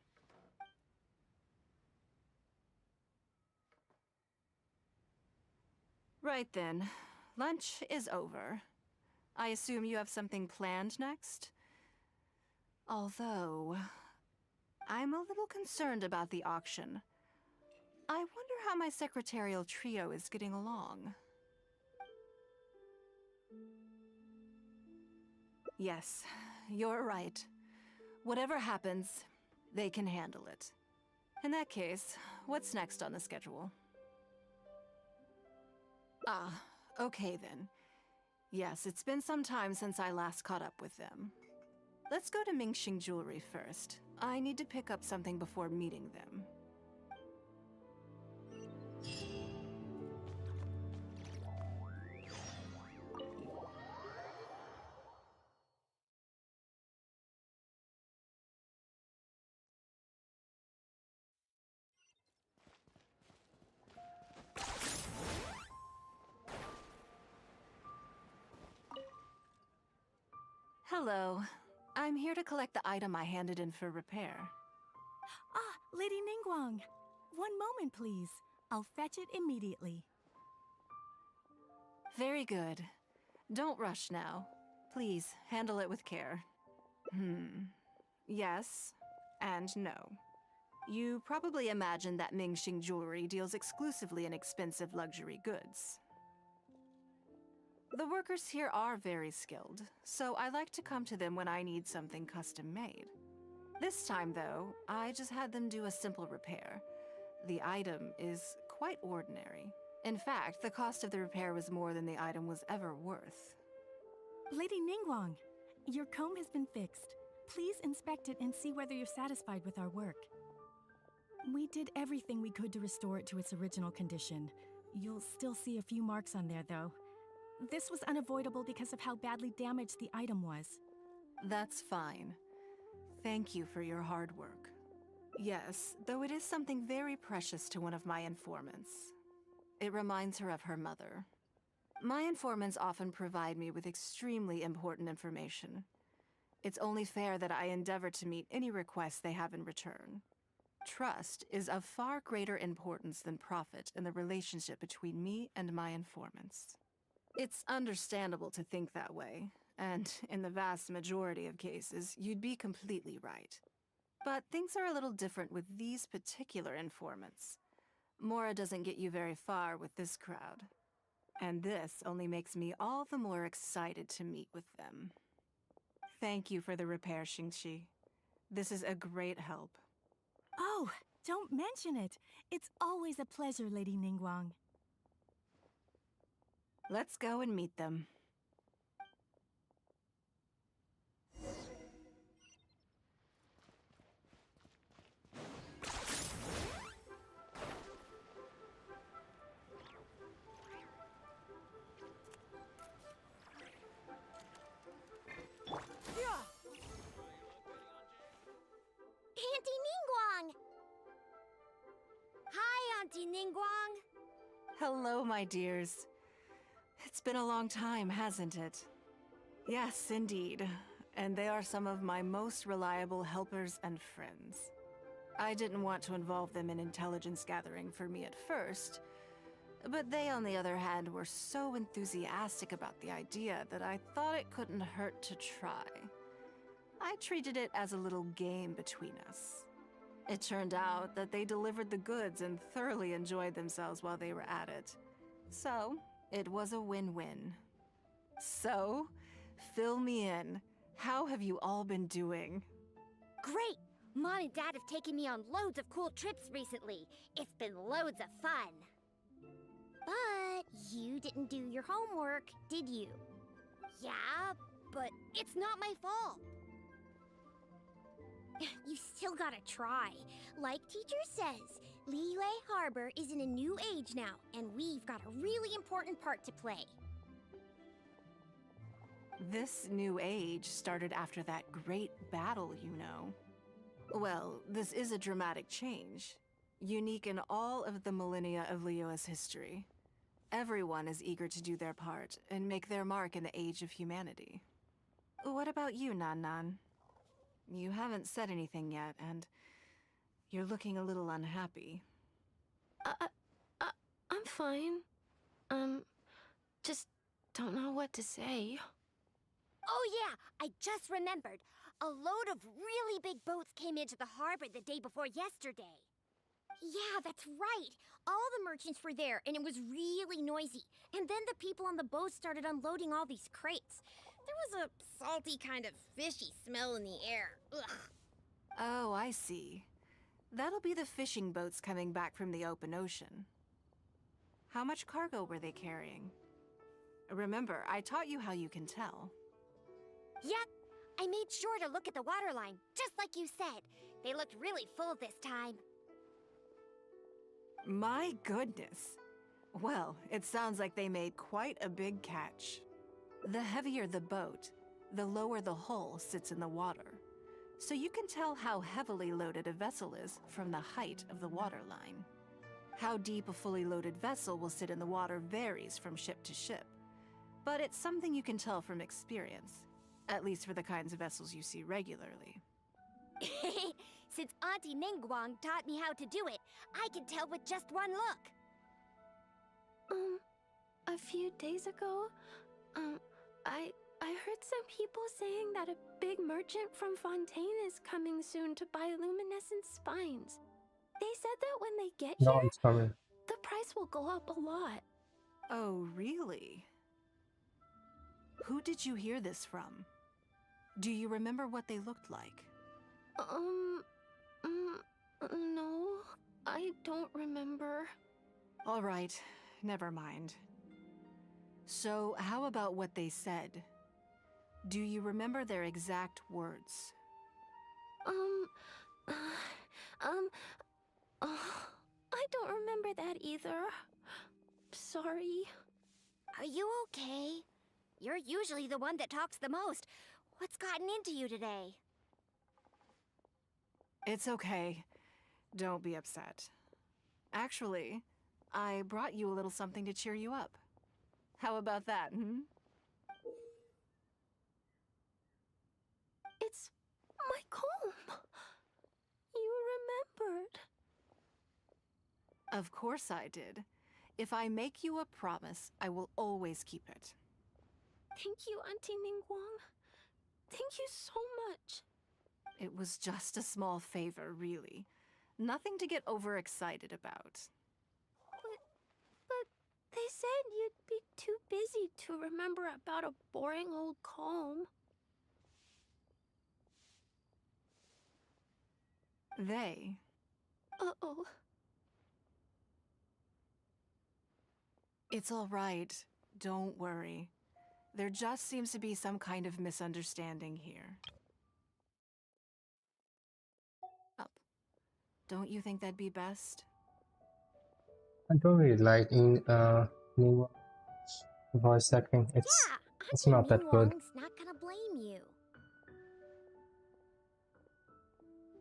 Right then. Lunch is over. I assume you have something planned next? Although, I'm a little concerned about the auction. I wonder how my secretarial trio is getting along. Yes, you're right. Whatever happens, they can handle it. In that case, what's next on the schedule? Ah, okay then. Yes, it's been some time since I last caught up with them. Let's go to Mingxing Jewelry first. I need to pick up something before meeting them. Hello. I'm here to collect the item I handed in for repair. Ah, Lady Ningguang. One moment, please. I'll fetch it immediately. Very good. Don't rush now. Please, handle it with care. Yes, and no. You probably imagine that Mingxing Jewelry deals exclusively in expensive luxury goods. The workers here are very skilled, so I like to come to them when I need something custom-made. This time, though, I just had them do a simple repair. The item is quite ordinary. In fact, the cost of the repair was more than the item was ever worth. Lady Ningguang, your comb has been fixed. Please inspect it and see whether you're satisfied with our work. We did everything we could to restore it to its original condition. You'll still see a few marks on there, though. This was unavoidable because of how badly damaged the item was. That's fine. Thank you for your hard work. Yes, though it is something very precious to one of my informants. It reminds her of her mother. My informants often provide me with extremely important information. It's only fair that I endeavor to meet any requests they have in return. Trust is of far greater importance than profit in the relationship between me and my informants. It's understandable to think that way, and in the vast majority of cases, you'd be completely right. But things are a little different with these particular informants. Mora doesn't get you very far with this crowd. And this only makes me all the more excited to meet with them. Thank you for the repair, Xingxi. This is a great help. Oh, don't mention it. It's always a pleasure, Lady Ningguang. Let's go and meet them. Auntie Ningguang! Hi, Auntie Ningguang! Hello, my dears. It's been a long time, hasn't it? Yes, indeed. and they are some of my most reliable helpers and friends. I didn't want to involve them in intelligence gathering for me at first, but they, on the other hand, were so enthusiastic about the idea that I thought it couldn't hurt to try. I treated it as a little game between us. It turned out that they delivered the goods and thoroughly enjoyed themselves while they were at it. So, it was a win-win. So, fill me in. How have you all been doing? Great! Mom and Dad have taken me on loads of cool trips recently. It's been loads of fun. But you didn't do your homework, did you? Yeah, but it's not my fault. You still gotta try. Like teacher says, Liyue Harbor is in a new age now, and we've got a really important part to play. This new age started after that great battle, you know. Well, this is a dramatic change, unique in all of the millennia of Liyue's history. Everyone is eager to do their part and make their mark in the age of humanity. What about you, Nan? You haven't said anything yet, and you're looking a little unhappy. I'm fine. Just don't know what to say. Oh yeah, I just remembered. A load of really big boats came into the harbor the day before yesterday. Yeah, that's right. All the merchants were there, and it was really noisy. And then the people on the boat started unloading all these crates. There was a salty kind of fishy smell in the air. Ugh. Oh, I see. That'll be the fishing boats coming back from the open ocean. How much cargo were they carrying? Remember, I taught you how you can tell. Yep, I made sure to look at the waterline, just like you said. They looked really full this time. My goodness. Well, it sounds like they made quite a big catch. The heavier the boat, the lower the hull sits in the water. So you can tell how heavily loaded a vessel is from the height of the waterline. How deep a fully loaded vessel will sit in the water varies from ship to ship. But it's something you can tell from experience, at least for the kinds of vessels you see regularly. Since Auntie Ningguang taught me how to do it, I can tell with just one look. A few days ago, I heard some people saying that a big merchant from Fontaine is coming soon to buy luminescent spines. They said that when they get No, here, it's coming. the price will go up a lot. Oh, really? Who did you hear this from? Do you remember what they looked like? No, I don't remember. All right, never mind. So, how about what they said? Do you remember their exact words? I don't remember that either. Sorry. Are you okay? You're usually the one that talks the most. What's gotten into you today? It's okay. Don't be upset. Actually, I brought you a little something to cheer you up. How about that, hmm? It's my comb. You remembered. Of course I did. If I make you a promise, I will always keep it. Thank you, Auntie Ningguang. Thank you so much. It was just a small favor, really. Nothing to get overexcited about. But they said you'd be too busy to remember about a boring old comb. They? Uh-oh. It's all right. Don't worry. There just seems to be some kind of misunderstanding here. Up. Don't you think that'd be best? I don't really like new voice acting. It's not that good. Ningguang's not gonna blame you.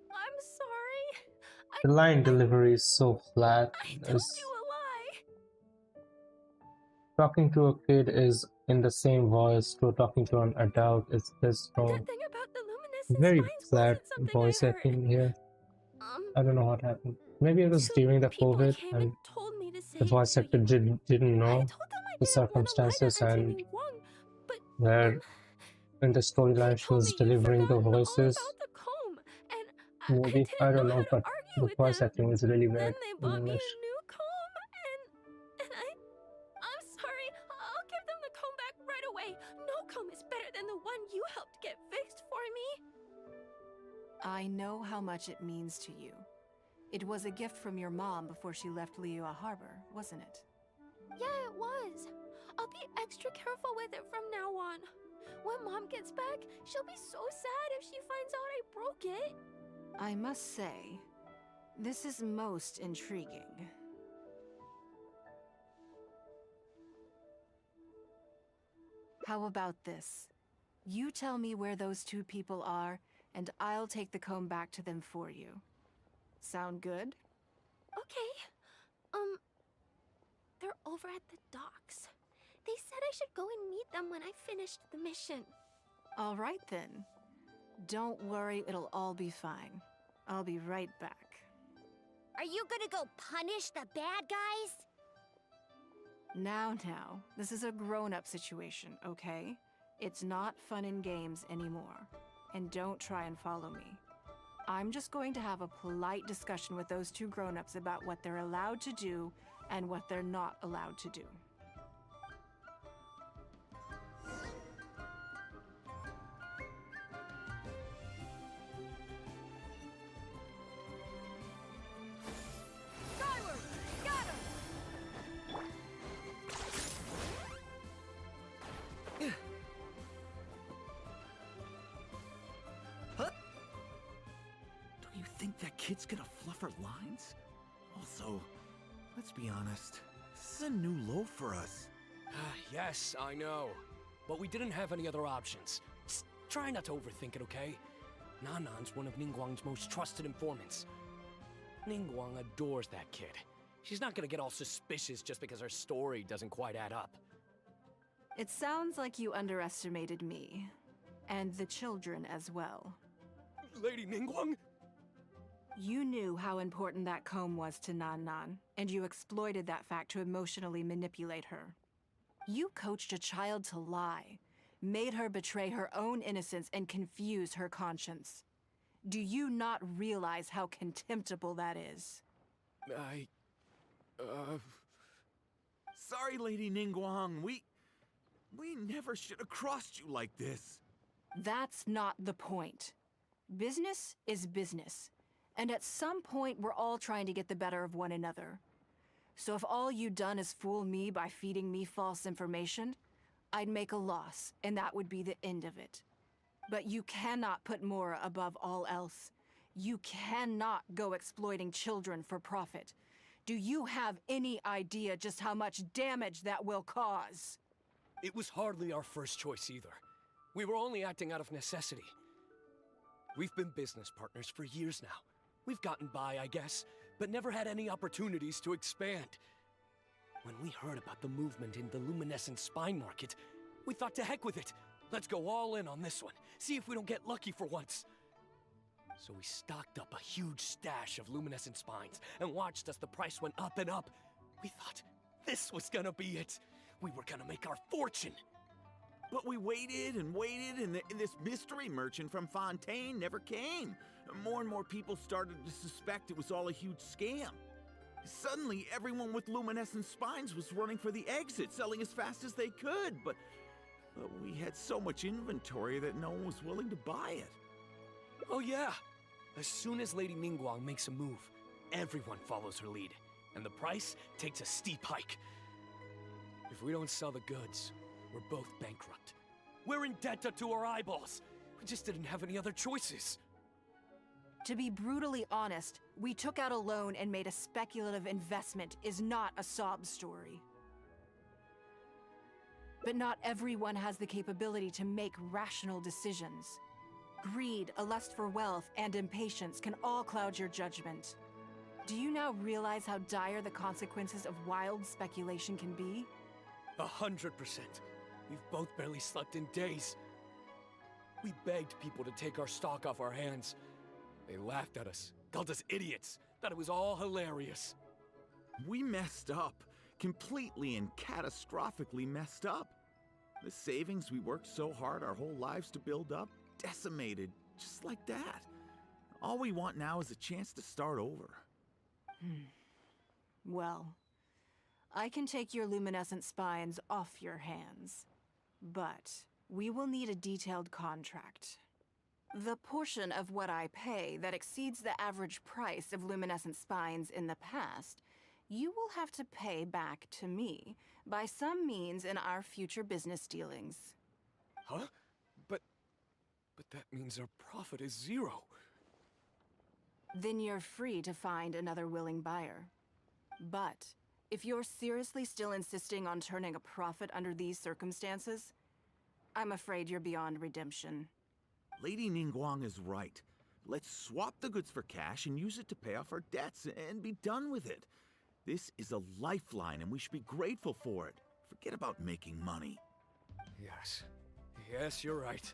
I'm sorry. The line delivery is so flat. I told you a lie. Talking to a kid is in the same voice to talking to an adult. It's just no. The thing about Mrs. very Spines flat wasn't something voice I heard. acting here. I don't know what happened. Maybe it was Two during the people COVID came and and told me to say the it voice to actor you. didn't I know told them I the didn't want to lie to circumstances Auntie and Ning Wang, but where in the he storyline she told was me you'd delivering the forgotten all voices. about the comb, and I Maybe, I didn't don't know how know, to but argue the with voice them. acting is really Then bad they in bought me a English. new comb, and I'm sorry. I'll give them the comb back right away. No comb is better than the one you helped get fixed for me. I know how much it means to you. It was a gift from your mom before she left Liyue Harbor, wasn't it? Yeah, it was. I'll be extra careful with it from now on. When Mom gets back, she'll be so sad if she finds out I broke it. I must say, this is most intriguing. How about this? You tell me where those two people are, and I'll take the comb back to them for you. Sound good? Okay. They're over at the docks. They said I should go and meet them when I finished the mission. All right then. Don't worry, it'll all be fine. I'll be right back. Are you gonna go punish the bad guys? Now, this is a grown-up situation, okay? It's not fun and games anymore. And don't try and follow me. I'm just going to have a polite discussion with those two grown-ups about what they're allowed to do and what they're not allowed to do. Skyward! Got him! Do you think that kid's gonna fluff her lines? Also, let's be honest, this is a new low for us. Yes, I know. But we didn't have any other options. Just try not to overthink it, okay? Nanan's one of Ningguang's most trusted informants. Ningguang adores that kid. She's not gonna get all suspicious just because her story doesn't quite add up. It sounds like you underestimated me. And the children as well. Lady Ningguang? You knew how important that comb was to Nan, and you exploited that fact to emotionally manipulate her. You coached a child to lie, made her betray her own innocence and confuse her conscience. Do you not realize how contemptible that is? Sorry, Lady Ningguang. We never should have crossed you like this. That's not the point. Business is business. And at some point, we're all trying to get the better of one another. So if all you've done is fool me by feeding me false information, I'd make a loss, and that would be the end of it. But you cannot put Mora above all else. You cannot go exploiting children for profit. Do you have any idea just how much damage that will cause? It was hardly our first choice either. We were only acting out of necessity. We've been business partners for years now. We've gotten by, I guess, but never had any opportunities to expand. When we heard about the movement in the luminescent spine market, we thought to heck with it. Let's go all in on this one. See if we don't get lucky for once. So we stocked up a huge stash of luminescent spines and watched as the price went up and up. We thought this was gonna be it. We were gonna make our fortune. But we waited and waited, and this mystery merchant from Fontaine never came. More and more people started to suspect it was all a huge scam. Suddenly, everyone with luminescent spines was running for the exit, selling as fast as they could, but we had so much inventory that no one was willing to buy it. Oh yeah! As soon as Lady Ningguang makes a move, everyone follows her lead, and the price takes a steep hike. If we don't sell the goods, we're both bankrupt. We're in debt to our eyeballs. We just didn't have any other choices. To be brutally honest, we took out a loan and made a speculative investment is not a sob story. But not everyone has the capability to make rational decisions. Greed, a lust for wealth, and impatience can all cloud your judgment. Do you now realize how dire the consequences of wild speculation can be? 100%. We've both barely slept in days. We begged people to take our stock off our hands. They laughed at us, called us idiots, thought it was all hilarious. We messed up. Completely and catastrophically messed up. The savings we worked so hard our whole lives to build up, decimated, just like that. All we want now is a chance to start over. Well, I can take your luminescent spines off your hands, but we will need a detailed contract. The portion of what I pay that exceeds the average price of luminescent spines in the past, you will have to pay back to me by some means in our future business dealings. Huh? But that means our profit is 0. Then you're free to find another willing buyer. But if you're seriously still insisting on turning a profit under these circumstances, I'm afraid you're beyond redemption. Lady Ningguang is right. Let's swap the goods for cash and use it to pay off our debts and be done with it. This is a lifeline and we should be grateful for it. Forget about making money. Yes. Yes, you're right.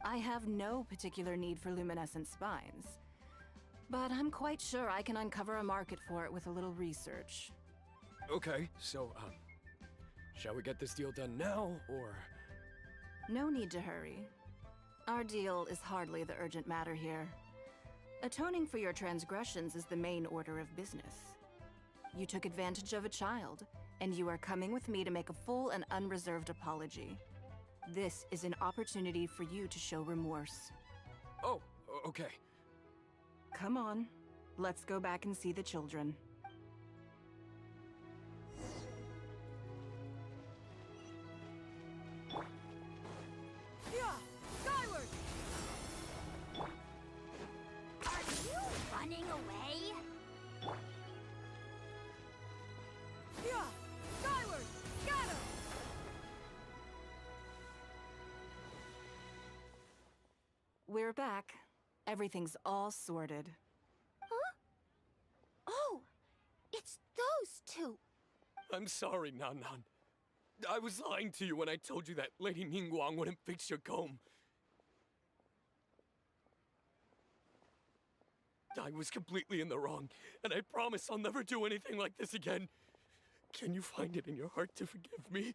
I have no particular need for luminescent spines, but I'm quite sure I can uncover a market for it with a little research. Okay, so, shall we get this deal done now, or...? No need to hurry. Our deal is hardly the urgent matter here. Atoning for your transgressions is the main order of business. You took advantage of a child, and you are coming with me to make a full and unreserved apology. This is an opportunity for you to show remorse. Oh, okay. Come on, let's go back and see the children. Skyward! Are you running away? Skyward! Scatter! We're back. Everything's all sorted. Huh? Oh, it's those two. I'm sorry, Nan Nan. I was lying to you when I told you that Lady Ningguang wouldn't fix your comb. I was completely in the wrong, and I promise I'll never do anything like this again. Can you find it in your heart to forgive me?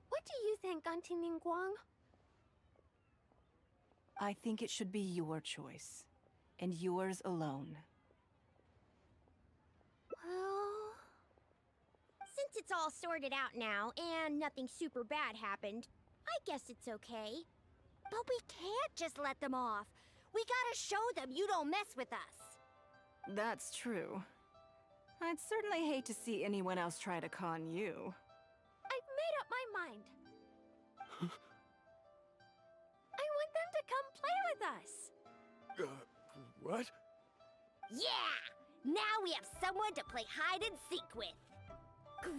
What do you think, Auntie Ningguang? I think it should be your choice, and yours alone. Well, since it's all sorted out now and nothing super bad happened, I guess it's okay. But we can't just let them off. We gotta show them you don't mess with us. That's true. I'd certainly hate to see anyone else try to con you. I've made up my mind. I want them to come play with us. What? Yeah! Now we have someone to play hide and seek with.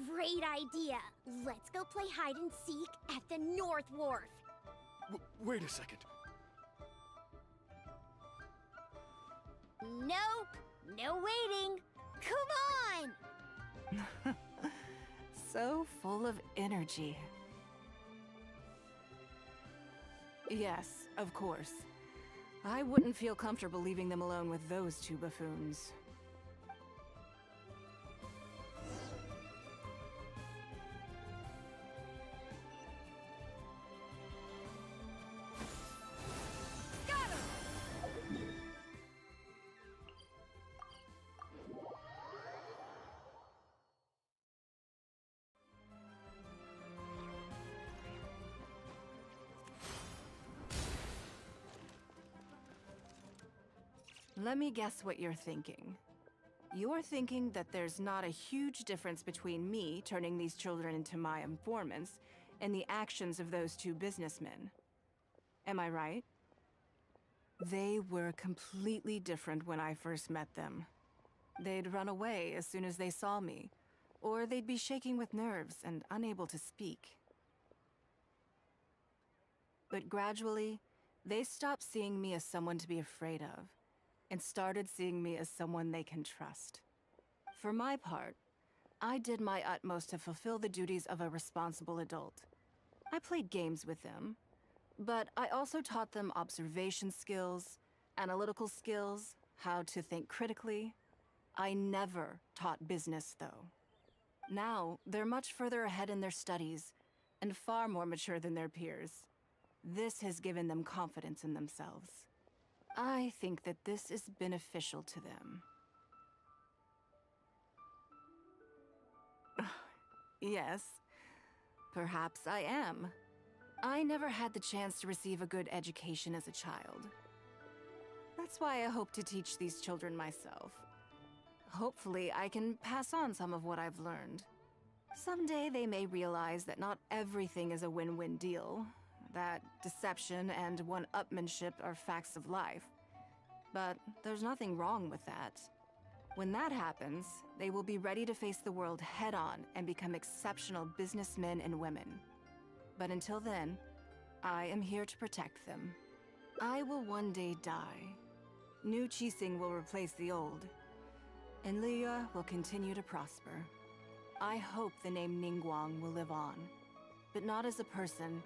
Great idea. Let's go play hide and seek at the North Wharf. Wait a second. Nope. No waiting. Come on! So full of energy. Yes, of course. I wouldn't feel comfortable leaving them alone with those two buffoons. Let me guess what you're thinking. You're thinking that there's not a huge difference between me turning these children into my informants and the actions of those two businessmen. Am I right? They were completely different when I first met them. They'd run away as soon as they saw me, or they'd be shaking with nerves and unable to speak. But gradually, they stopped seeing me as someone to be afraid of, and started seeing me as someone they can trust. For my part, I did my utmost to fulfill the duties of a responsible adult. I played games with them, but I also taught them observation skills, analytical skills, how to think critically. I never taught business, though. Now, they're much further ahead in their studies, and far more mature than their peers. This has given them confidence in themselves. I think that this is beneficial to them. Yes, perhaps I am. I never had the chance to receive a good education as a child. That's why I hope to teach these children myself. Hopefully, I can pass on some of what I've learned. Someday they may realize that not everything is a win-win deal, that deception and one-upmanship are facts of life. But there's nothing wrong with that. When that happens, they will be ready to face the world head-on and become exceptional businessmen and women. But until then, I am here to protect them. I will one day die. New Qixing will replace the old, and Liyue will continue to prosper. I hope the name Ningguang will live on, but not as a person,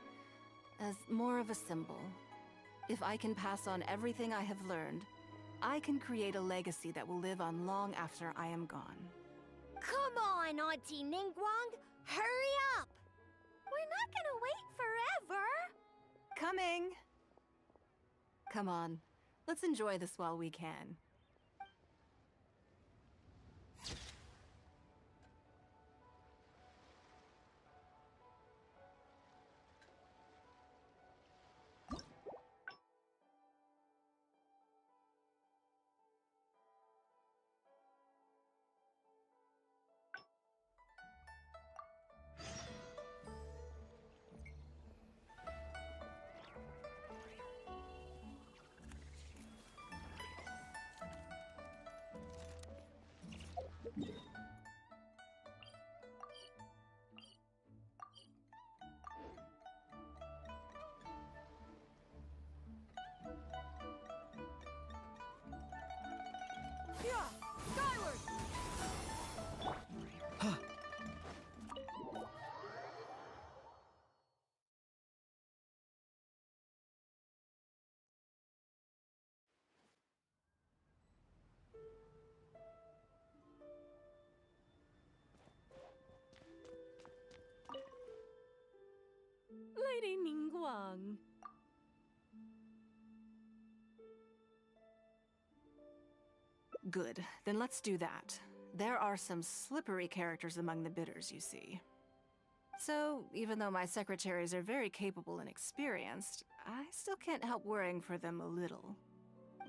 as more of a symbol. If I can pass on everything I have learned, I can create a legacy that will live on long after I am gone. Come on, Auntie Ningguang! Hurry up! We're not gonna wait forever! Coming! Come on, let's enjoy this while we can. Lady Ningguang. Good, then let's do that. There are some slippery characters among the bidders, you see. So, even though my secretaries are very capable and experienced, I still can't help worrying for them a little.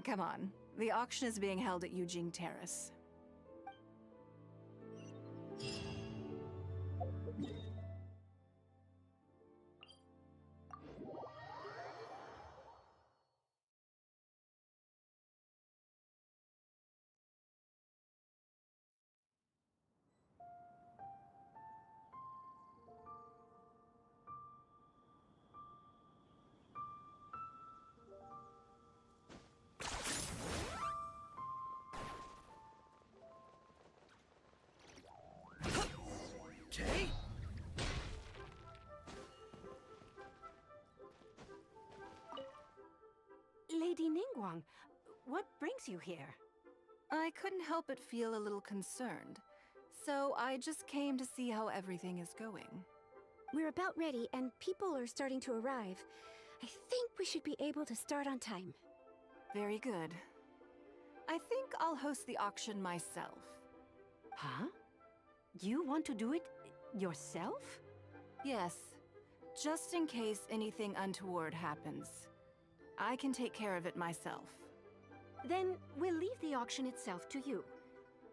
Come on, the auction is being held at Yujing Terrace. Okay. Lady Ningguang, what brings you here? I couldn't help but feel a little concerned, so I just came to see how everything is going. We're about ready, and people are starting to arrive. I think we should be able to start on time. Very good. I think I'll host the auction myself. Huh? You want to do it yourself? Yes, just in case anything untoward happens. I can take care of it myself. Then we'll leave the auction itself to you.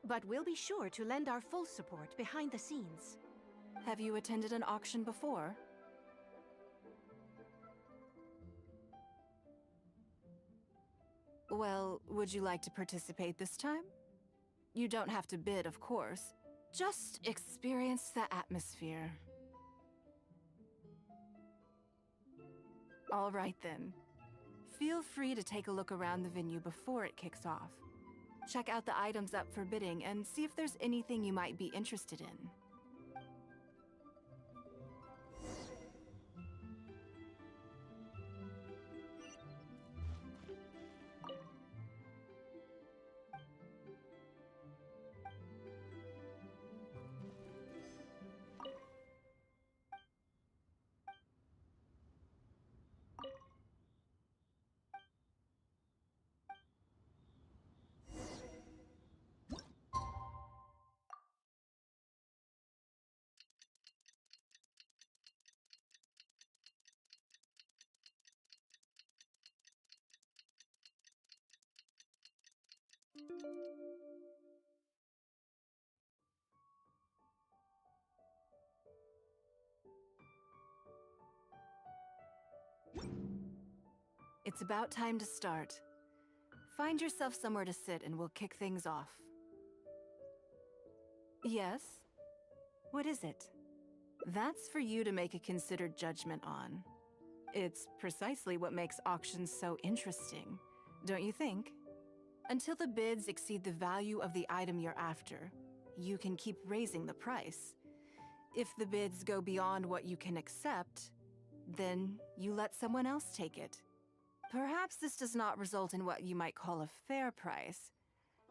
But we'll be sure to lend our full support behind the scenes. Have you attended an auction before? Well, would you like to participate this time? You don't have to bid, of course. Just experience the atmosphere. All right then. Feel free to take a look around the venue before it kicks off. Check out the items up for bidding and see if there's anything you might be interested in. It's about time to start. Find yourself somewhere to sit and we'll kick things off. Yes? What is it? That's for you to make a considered judgment on. It's precisely what makes auctions so interesting, don't you think? Until the bids exceed the value of the item you're after, you can keep raising the price. If the bids go beyond what you can accept, then you let someone else take it. Perhaps this does not result in what you might call a fair price,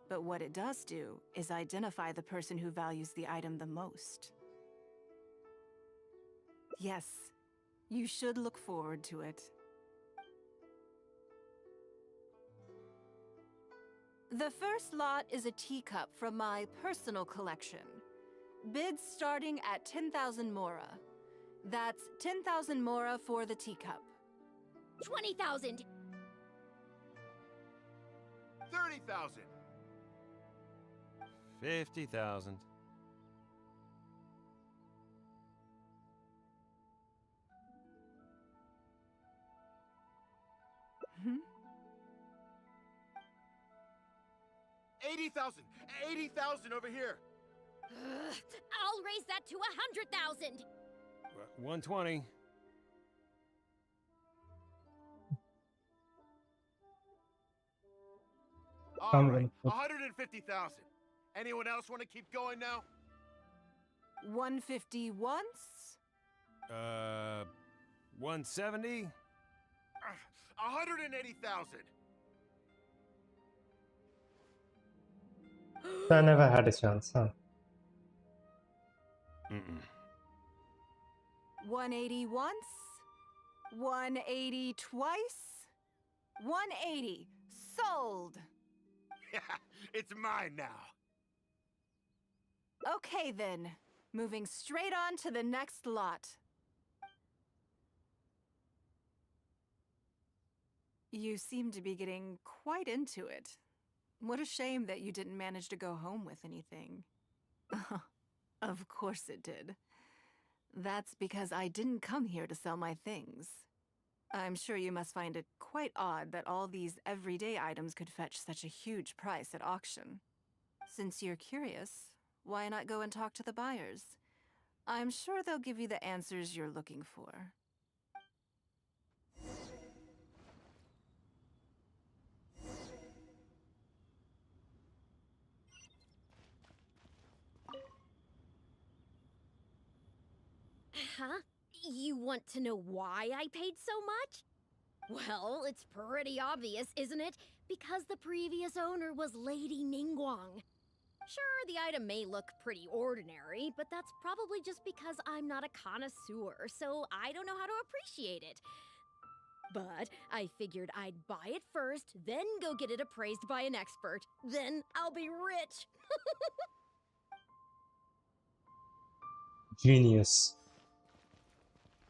but what it does do is identify the person who values the item the most. Yes, you should look forward to it. The first lot is a teacup from my personal collection. Bids starting at 10,000 mora. That's 10,000 mora for the teacup. 20,000. 30,000. 50,000. Hmm? 80,000. 80,000 over here. I'll raise that to 100,000. 120. All right, 150,000. Anyone else want to keep going now? 150 once? 170? 180,000. I never had a chance, huh? 180 once? 180 twice? 180. Sold! It's mine now. Okay then, moving straight on to the next lot. You seem to be getting quite into it. What a shame that you didn't manage to go home with anything. Of course it did. That's because I didn't come here to sell my things. I'm sure you must find it quite odd that all these everyday items could fetch such a huge price at auction. Since you're curious, why not go and talk to the buyers? I'm sure they'll give you the answers you're looking for. Huh? You want to know why I paid so much? Well, it's pretty obvious, isn't it? Because the previous owner was Lady Ningguang. Sure, the item may look pretty ordinary, but that's probably just because I'm not a connoisseur, so I don't know how to appreciate it. But I figured I'd buy it first, then go get it appraised by an expert. Then I'll be rich. Genius.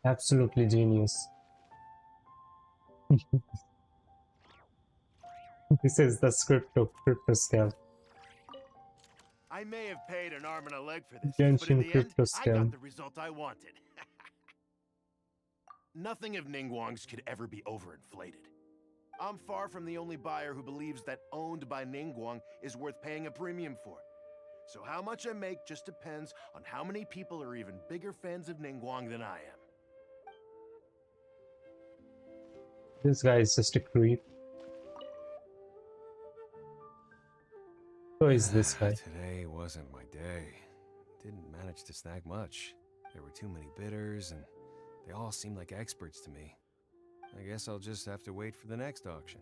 Absolutely genius. This is the script of crypto scam. I may have paid an arm and a leg for this, but Genshin in the end, crypto I scam. got the result I wanted. Nothing of Ningguang's could ever be overinflated. I'm far from the only buyer who believes that owned by Ningguang is worth paying a premium for. So how much I make just depends on how many people are even bigger fans of Ningguang than I am. This guy is just a creep. Who is this guy? Today wasn't my day. Didn't manage to snag much. There were too many bidders, and they all seemed like experts to me. I guess I'll just have to wait for the next auction.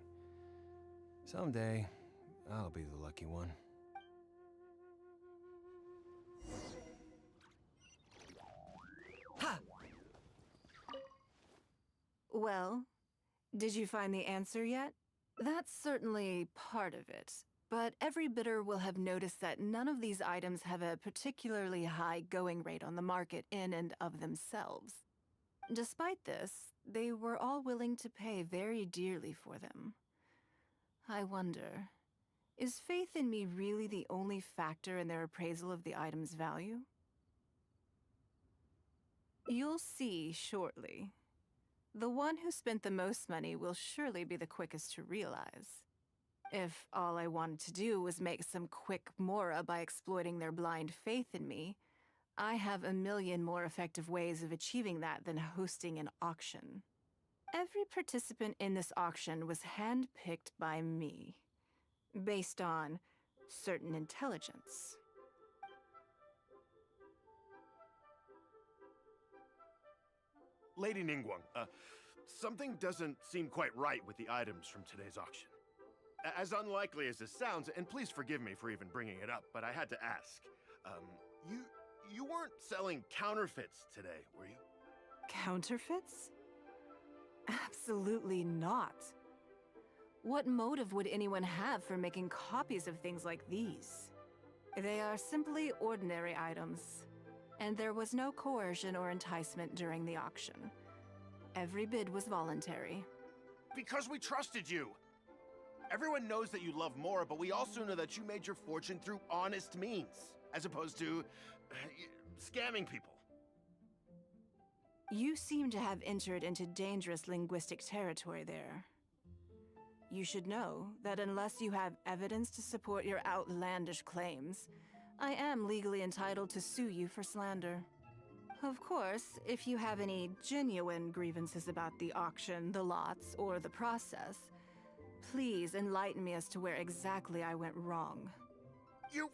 Someday, I'll be the lucky one. Ha! Well, did you find the answer yet? That's certainly part of it. But every bidder will have noticed that none of these items have a particularly high going rate on the market in and of themselves. Despite this, they were all willing to pay very dearly for them. I wonder, Is faith in me really the only factor in their appraisal of the item's value? You'll see shortly. The one who spent the most money will surely be the quickest to realize. If all I wanted to do was make some quick mora by exploiting their blind faith in me, I have a million more effective ways of achieving that than hosting an auction. Every participant in this auction was handpicked by me, based on certain intelligence. Lady Ningguang, something doesn't seem quite right with the items from today's auction. As unlikely as this sounds, and please forgive me for even bringing it up, but I had to ask. You weren't selling counterfeits today, were you? Counterfeits? Absolutely not. What motive would anyone have for making copies of things like these? They are simply ordinary items, and there was no coercion or enticement during the auction. Every bid was voluntary. Because we trusted you! Everyone knows that you love Mora, but we also know that you made your fortune through honest means, as opposed to scamming people. You seem to have entered into dangerous linguistic territory there. You should know that unless you have evidence to support your outlandish claims, I am legally entitled to sue you for slander. Of course, if you have any genuine grievances about the auction, the lots, or the process, please enlighten me as to where exactly I went wrong. You...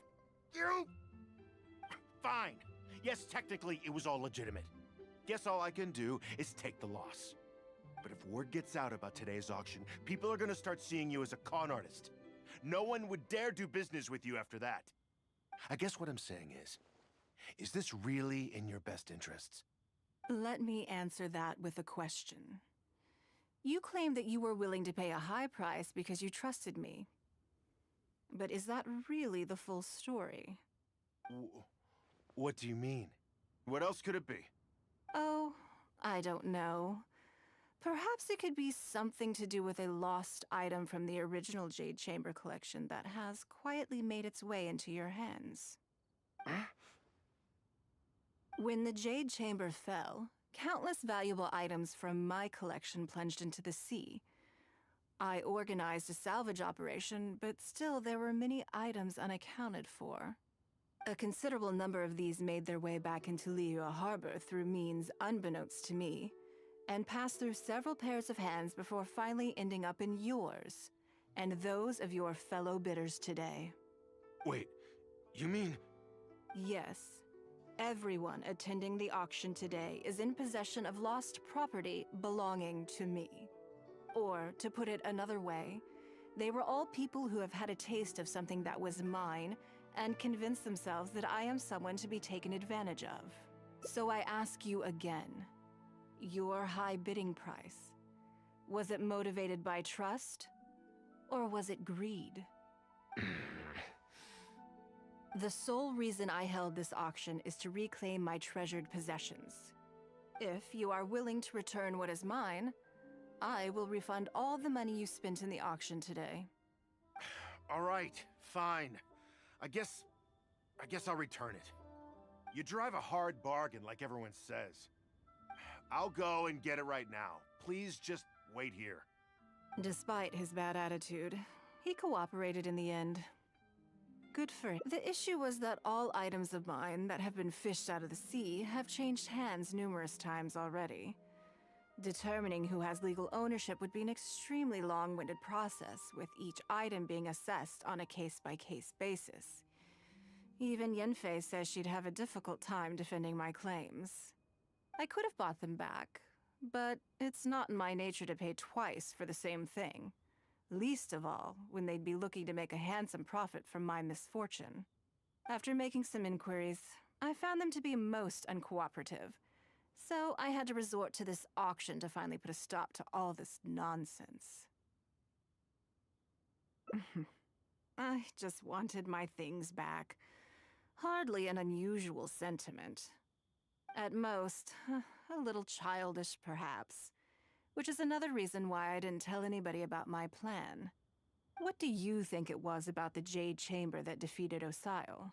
Fine. Yes, technically, it was all legitimate. Guess all I can do is take the loss. But if word gets out about today's auction, people are gonna start seeing you as a con artist. No one would dare do business with you after that. I guess what I'm saying is this really in your best interests? Let me answer that with a question. You claim that you were willing to pay a high price because you trusted me. But is that really the full story? What do you mean? What else could it be? Oh, I don't know. Perhaps it could be something to do with a lost item from the original Jade Chamber collection that has quietly made its way into your hands. When the Jade Chamber fell, countless valuable items from my collection plunged into the sea. I organized a salvage operation, but still there were many items unaccounted for. A considerable number of these made their way back into Liyue Harbor through means unbeknownst to me, and passed through several pairs of hands before finally ending up in yours, and those of your fellow bidders today. Wait, you mean... Yes. Everyone attending the auction today is in possession of lost property belonging to me. Or, to put it another way, they were all people who have had a taste of something that was mine and convinced themselves that I am someone to be taken advantage of. So I ask you again, your high bidding price, was it motivated by trust, or was it greed? The sole reason I held this auction is to reclaim my treasured possessions. If you are willing to return what is mine, I will refund all the money you spent in the auction today. All right, fine. I guess I'll return it. You drive a hard bargain like everyone says. I'll go and get it right now. Please just wait here. Despite his bad attitude, he cooperated in the end. Good for him. The issue was that all items of mine that have been fished out of the sea have changed hands numerous times already. Determining who has legal ownership would be an extremely long-winded process, with each item being assessed on a case-by-case basis. Even Yenfei says she'd have a difficult time defending my claims. I could have bought them back, but it's not in my nature to pay twice for the same thing. Least of all, when they'd be looking to make a handsome profit from my misfortune. After making some inquiries, I found them to be most uncooperative. So I had to resort to this auction to finally put a stop to all this nonsense. I just wanted my things back. Hardly an unusual sentiment. At most, a little childish perhaps. Which is another reason why I didn't tell anybody about my plan. What do you think it was about the Jade Chamber that defeated Osile?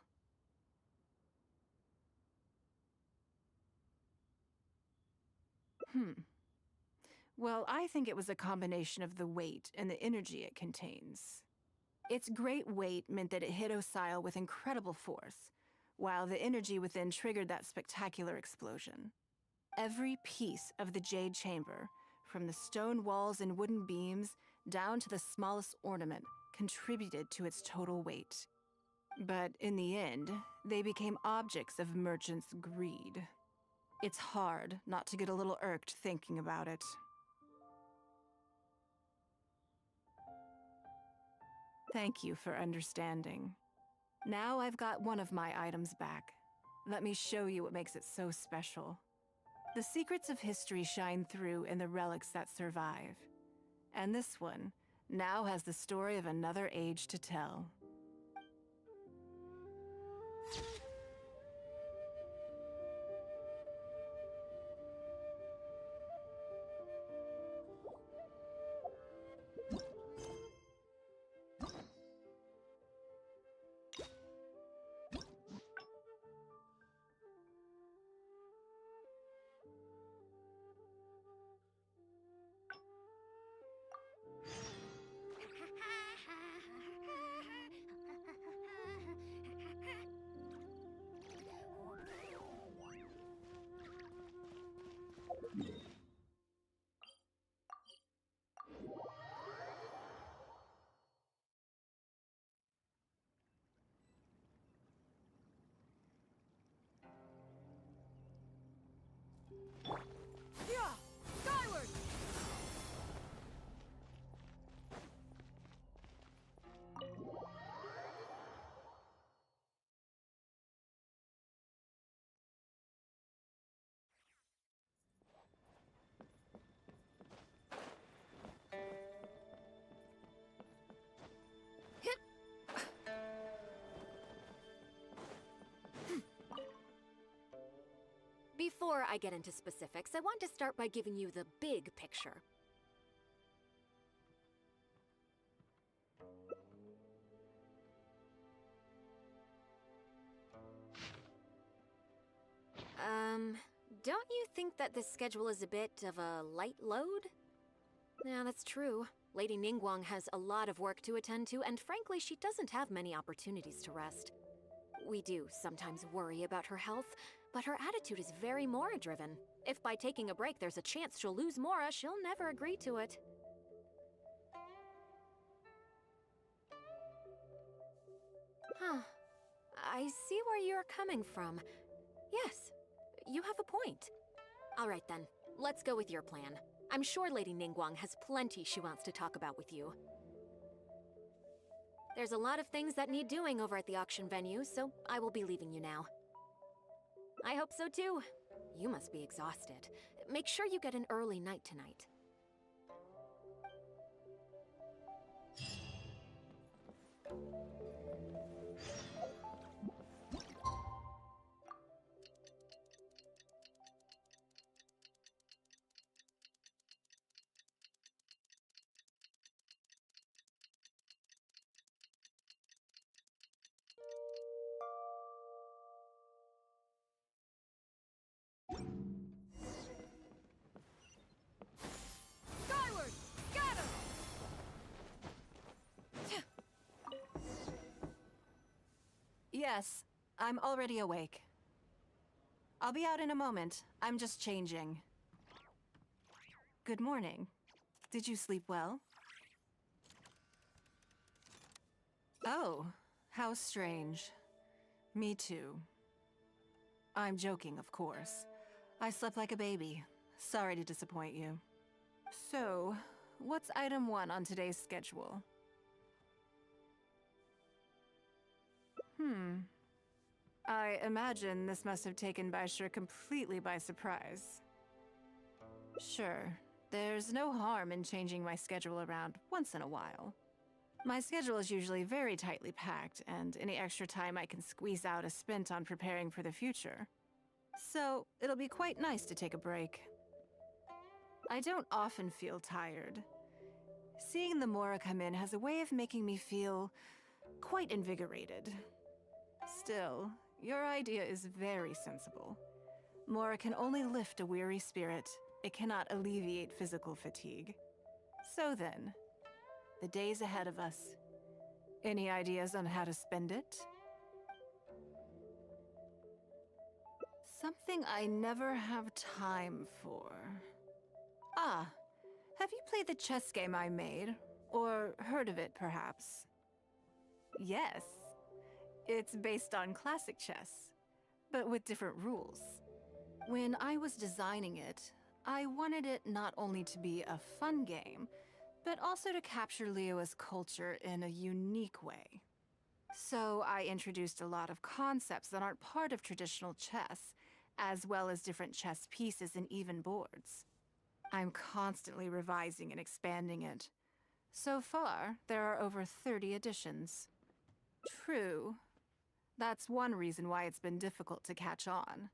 Well, I think it was a combination of the weight and the energy it contains. Its great weight meant that it hit Osile with incredible force, while the energy within triggered that spectacular explosion. Every piece of the Jade Chamber, from the stone walls and wooden beams down to the smallest ornament, contributed to its total weight. But in the end, they became objects of merchants' greed. It's hard not to get a little irked thinking about it. Thank you for understanding. Now I've got one of my items back. Let me show you what makes it so special. The secrets of history shine through in the relics that survive. And this one now has the story of another age to tell. Skyward! Before I get into specifics, I want to start by giving you the big picture. Don't you think that this schedule is a bit of a light load? Yeah, that's true. Lady Ningguang has a lot of work to attend to, and frankly, she doesn't have many opportunities to rest. We do sometimes worry about her health, but her attitude is very Mora-driven. If by taking a break there's a chance she'll lose Mora, she'll never agree to it. Huh. I see where you're coming from. Yes, you have a point. All right then, let's go with your plan. I'm sure Lady Ningguang has plenty she wants to talk about with you. There's a lot of things that need doing over at the auction venue, so I will be leaving you now. I hope so too. You must be exhausted. Make sure you get an early night tonight. Skyward! Scatter! Yes, I'm already awake. I'll be out in a moment. I'm just changing. Good morning. Did you sleep well? Oh, how strange. Me too. I'm joking, of course. I slept like a baby. Sorry to disappoint you. So, what's item 1 on today's schedule? I imagine this must have taken Baisher completely by surprise. Sure, there's no harm in changing my schedule around once in a while. My schedule is usually very tightly packed, and any extra time I can squeeze out is spent on preparing for the future. So, it'll be quite nice to take a break. I don't often feel tired. Seeing the Mora come in has a way of making me feel quite invigorated. Still, your idea is very sensible. Mora can only lift a weary spirit. It cannot alleviate physical fatigue. So then, the days ahead of us. Any ideas on how to spend it? Something I never have time for. Ah, have you played the chess game I made? Or heard of it, perhaps? Yes. It's based on classic chess, but with different rules. When I was designing it, I wanted it not only to be a fun game, but also to capture Liyue's culture in a unique way. So I introduced a lot of concepts that aren't part of traditional chess, as well as different chess pieces and even boards. I'm constantly revising and expanding it. So far, there are over 30 editions. True. That's one reason why it's been difficult to catch on.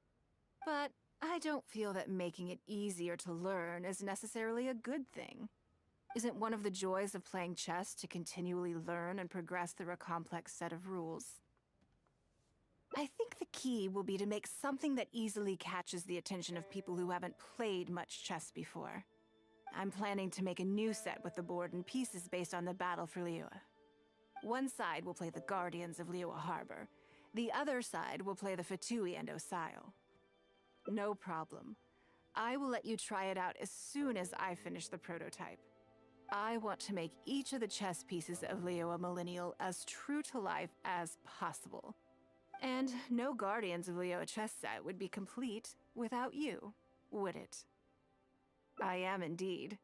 But I don't feel that making it easier to learn is necessarily a good thing. Isn't one of the joys of playing chess to continually learn and progress through a complex set of rules? I think the key will be to make something that easily catches the attention of people who haven't played much chess before. I'm planning to make a new set with the board and pieces based on the battle for Liyue. One side will play the Guardians of Liyue Harbor. The other side will play the Fatui and Osile. No problem. I will let you try it out as soon as I finish the prototype. I want to make each of the chess pieces of Liyue Millennial as true to life as possible. And no Guardians of Liyue chess set would be complete without you, would it? I am indeed.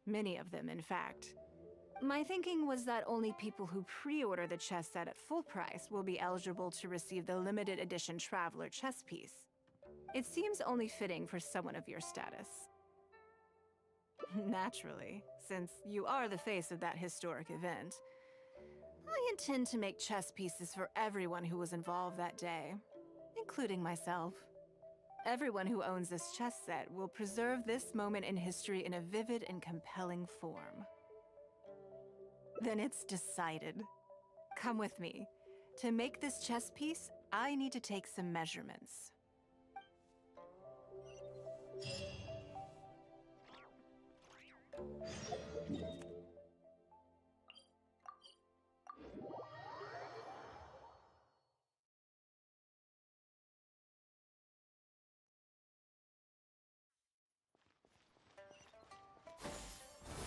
Many of them, in fact. My thinking was that only people who pre-order the chess set at full price will be eligible to receive the limited edition Traveler chess piece. It seems only fitting for someone of your status. Naturally, since you are the face of that historic event, I intend to make chess pieces for everyone who was involved that day, including myself. Everyone who owns this chess set will preserve this moment in history in a vivid and compelling form. Then it's decided. Come with me. To make this chess piece, I need to take some measurements.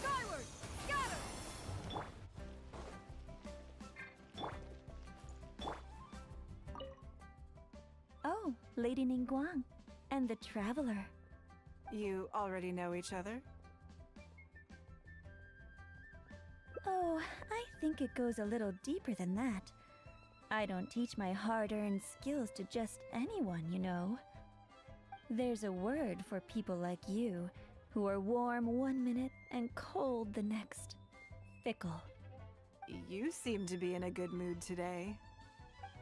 Skyward! Scatter! Oh, Lady Ningguang. And the Traveler. You already know each other? Oh, I think it goes a little deeper than that. I don't teach my hard-earned skills to just anyone, you know. There's a word for people like you, who are warm one minute and cold the next. Fickle. You seem to be in a good mood today.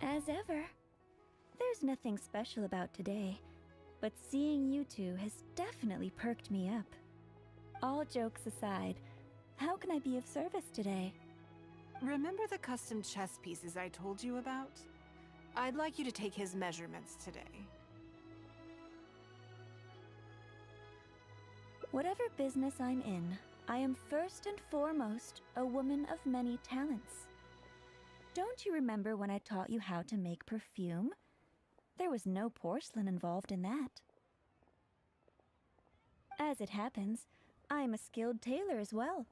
As ever. There's nothing special about today, but seeing you two has definitely perked me up. All jokes aside, how can I be of service today? Remember the custom chess pieces I told you about? I'd like you to take his measurements today. Whatever business I'm in, I am first and foremost a woman of many talents. Don't you remember when I taught you how to make perfume? There was no porcelain involved in that. As it happens, I'm a skilled tailor as well.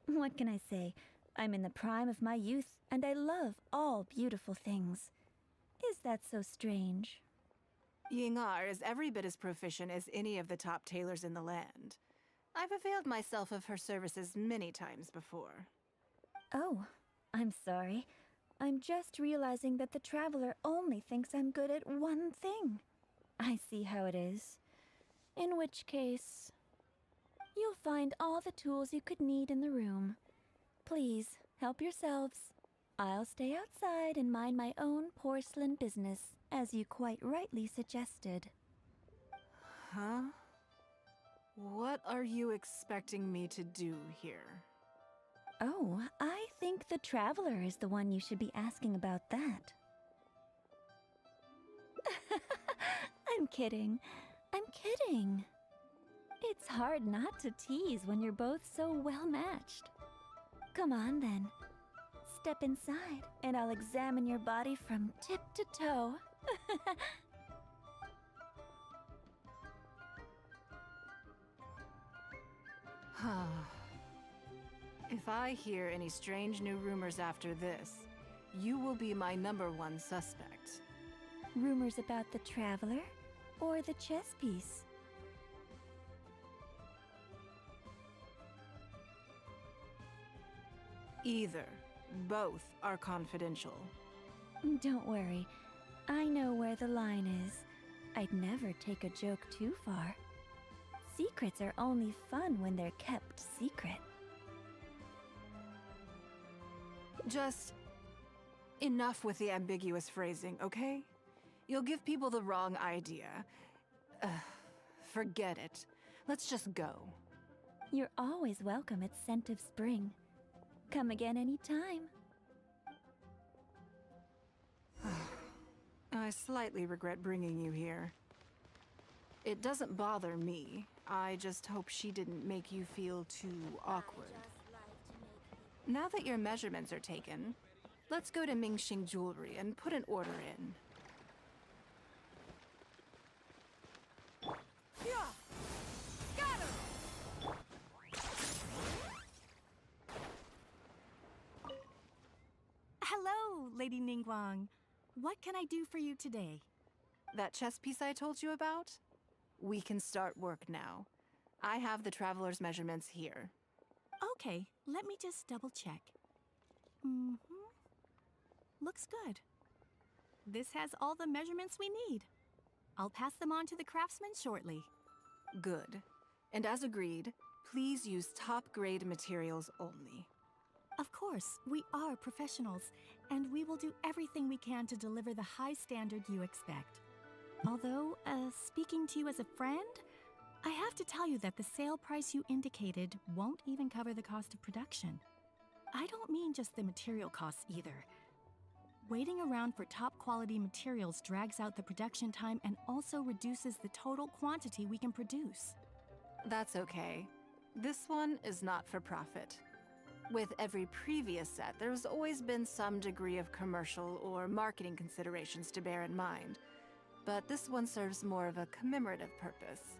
What can I say? I'm in the prime of my youth, and I love all beautiful things. Is that so strange? Yingar is every bit as proficient as any of the top tailors in the land. I've availed myself of her services many times before. Oh, I'm sorry. I'm just realizing that the Traveler only thinks I'm good at one thing. I see how it is. In which case, you'll find all the tools you could need in the room. Please, help yourselves. I'll stay outside and mind my own porcelain business, as you quite rightly suggested. Huh? What are you expecting me to do here? Oh, I think the Traveler is the one you should be asking about that. I'm kidding. I'm kidding. It's hard not to tease when you're both so well matched. Come on then. Step inside, and I'll examine your body from tip to toe. If I hear any strange new rumors after this, you will be my #1 suspect. Rumors about the Traveler or the chess piece? Either. Both are confidential. Don't worry. I know where the line is. I'd never take a joke too far. Secrets are only fun when they're kept secret. Just enough with the ambiguous phrasing, okay? You'll give people the wrong idea. Forget it. Let's just go. You're always welcome at Scent of Spring. Come again anytime. I slightly regret bringing you here. It doesn't bother me. I just hope she didn't make you feel too awkward. Now that your measurements are taken, let's go to Mingxing Jewelry and put an order in. Got him! Hello, Lady Ningguang. What can I do for you today? That chess piece I told you about? We can start work now. I have the Traveler's measurements here. Okay, let me just double check. Looks good. This has all the measurements we need. I'll pass them on to the craftsman shortly. Good. And as agreed, please use top-grade materials only. Of course, we are professionals, and we will do everything we can to deliver the high standard you expect. Although, speaking to you as a friend, I have to tell you that the sale price you indicated won't even cover the cost of production. I don't mean just the material costs either. Waiting around for top-quality materials drags out the production time and also reduces the total quantity we can produce. That's okay. This one is not for profit. With every previous set, there's always been some degree of commercial or marketing considerations to bear in mind. But this one serves more of a commemorative purpose.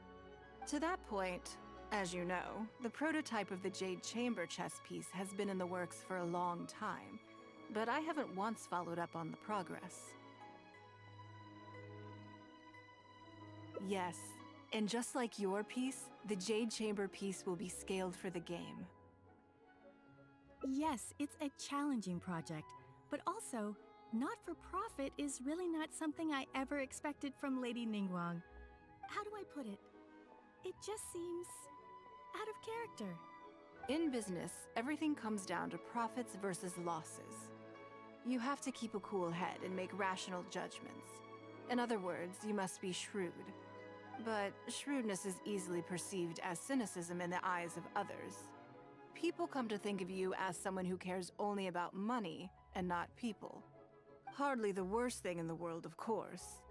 To that point, as you know, the prototype of the Jade Chamber chess piece has been in the works for a long time, but I haven't once followed up on the progress. Yes, and just like your piece, the Jade Chamber piece will be scaled for the game. Yes, it's a challenging project, but also, not for profit is really not something I ever expected from Lady Ningguang. How do I put it? It just seems out of character. In business, everything comes down to profits versus losses. You have to keep a cool head and make rational judgments. In other words, you must be shrewd. But shrewdness is easily perceived as cynicism in the eyes of others. People come to think of you as someone who cares only about money and not people. Hardly the worst thing in the world, of course.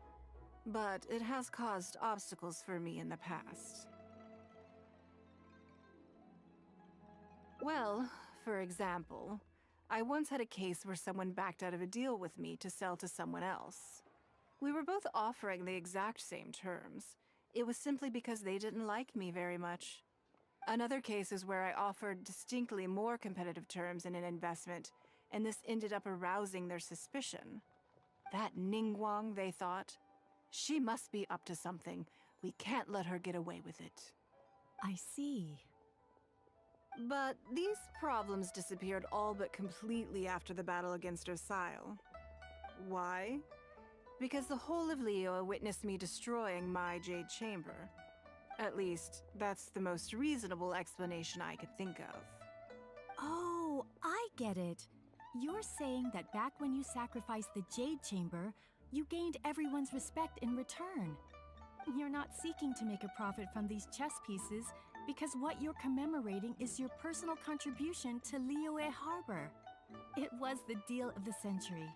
But it has caused obstacles for me in the past. Well, for example, I once had a case where someone backed out of a deal with me to sell to someone else. We were both offering the exact same terms. It was simply because they didn't like me very much. Another case is where I offered distinctly more competitive terms in an investment, and this ended up arousing their suspicion. That Ningguang, they thought. She must be up to something. We can't let her get away with it. I see. But these problems disappeared all but completely after the battle against Osile. Why? Because the whole of Leo witnessed me destroying my Jade Chamber. At least, that's the most reasonable explanation I could think of. Oh, I get it. You're saying that back when you sacrificed the Jade Chamber, you gained everyone's respect in return. You're not seeking to make a profit from these chess pieces because what you're commemorating is your personal contribution to Liyue Harbor. It was the deal of the century,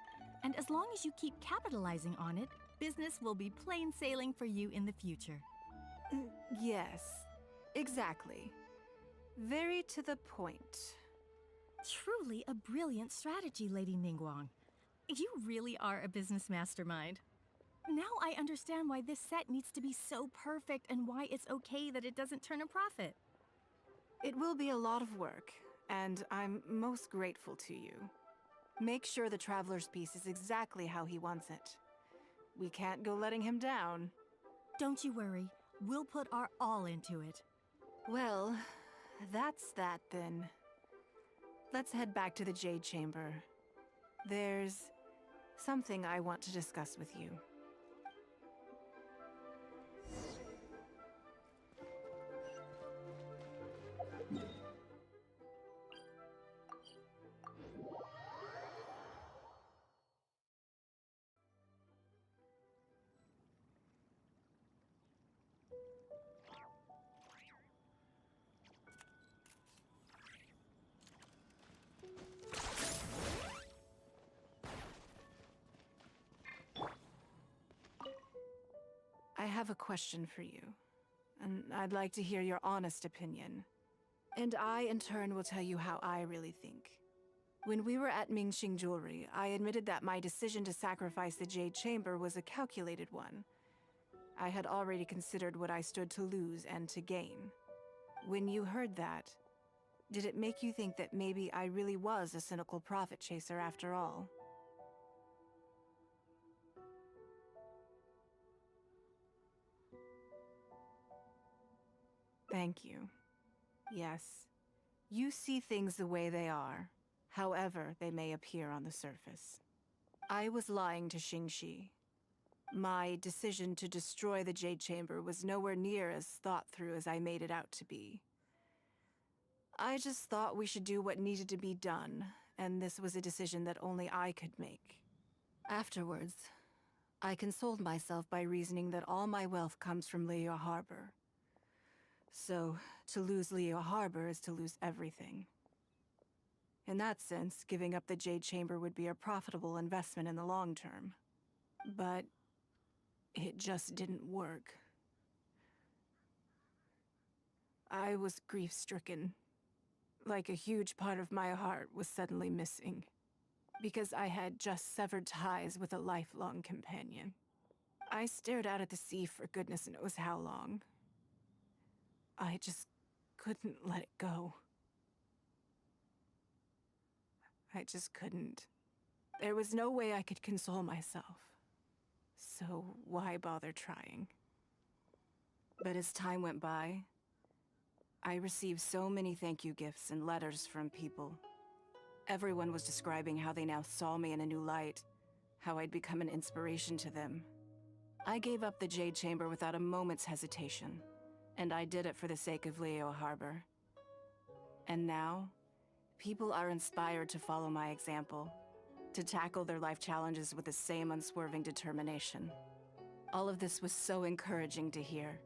and as long as you keep capitalizing on it, business will be plain sailing for you in the future. Yes, exactly. Very to the point. Truly a brilliant strategy, Lady Ningguang. You really are a business mastermind. Now I understand why this set needs to be so perfect and why it's okay that it doesn't turn a profit. It will be a lot of work, and I'm most grateful to you. Make sure the Traveler's piece is exactly how he wants it. We can't go letting him down. Don't you worry. We'll put our all into it. Well, that's that then. Let's head back to the Jade Chamber. There's something I want to discuss with you. I have a question for you, and I'd like to hear your honest opinion. And I, in turn, will tell you how I really think. When we were at Mingxing Jewelry, I admitted that my decision to sacrifice the Jade Chamber was a calculated one. I had already considered what I stood to lose and to gain. When you heard that, did it make you think that maybe I really was a cynical profit chaser after all? Thank you. Yes, you see things the way they are, however they may appear on the surface. I was lying to Xingxi. My decision to destroy the Jade Chamber was nowhere near as thought through as I made it out to be. I just thought we should do what needed to be done, and this was a decision that only I could make. Afterwards, I consoled myself by reasoning that all my wealth comes from Liyue Harbor. So, to lose Liyue Harbor is to lose everything. In that sense, giving up the Jade Chamber would be a profitable investment in the long term. But it just didn't work. I was grief-stricken. Like a huge part of my heart was suddenly missing. Because I had just severed ties with a lifelong companion. I stared out at the sea for goodness knows how long. I just couldn't let it go. I just couldn't. There was no way I could console myself. So why bother trying? But as time went by, I received so many thank you gifts and letters from people. Everyone was describing how they now saw me in a new light, how I'd become an inspiration to them. I gave up the Jade Chamber without a moment's hesitation. And I did it for the sake of Liyue Harbor. And now, people are inspired to follow my example, to tackle their life challenges with the same unswerving determination. All of this was so encouraging to hear.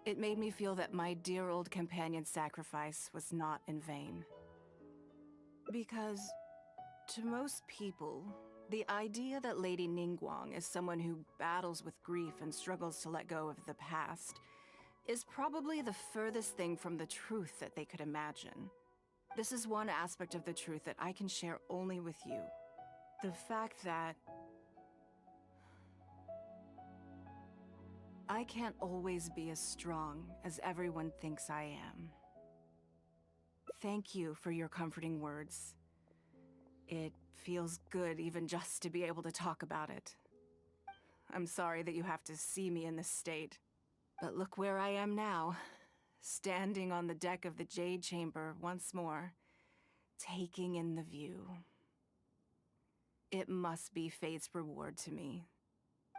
It made me feel that my dear old companion's sacrifice was not in vain. Because, to most people, the idea that Lady Ningguang is someone who battles with grief and struggles to let go of the past is probably the furthest thing from the truth that they could imagine. This is one aspect of the truth that I can share only with you. The fact that I can't always be as strong as everyone thinks I am. Thank you for your comforting words. It feels good even just to be able to talk about it. I'm sorry that you have to see me in this state. But look where I am now, standing on the deck of the Jade Chamber once more, taking in the view. It must be fate's reward to me.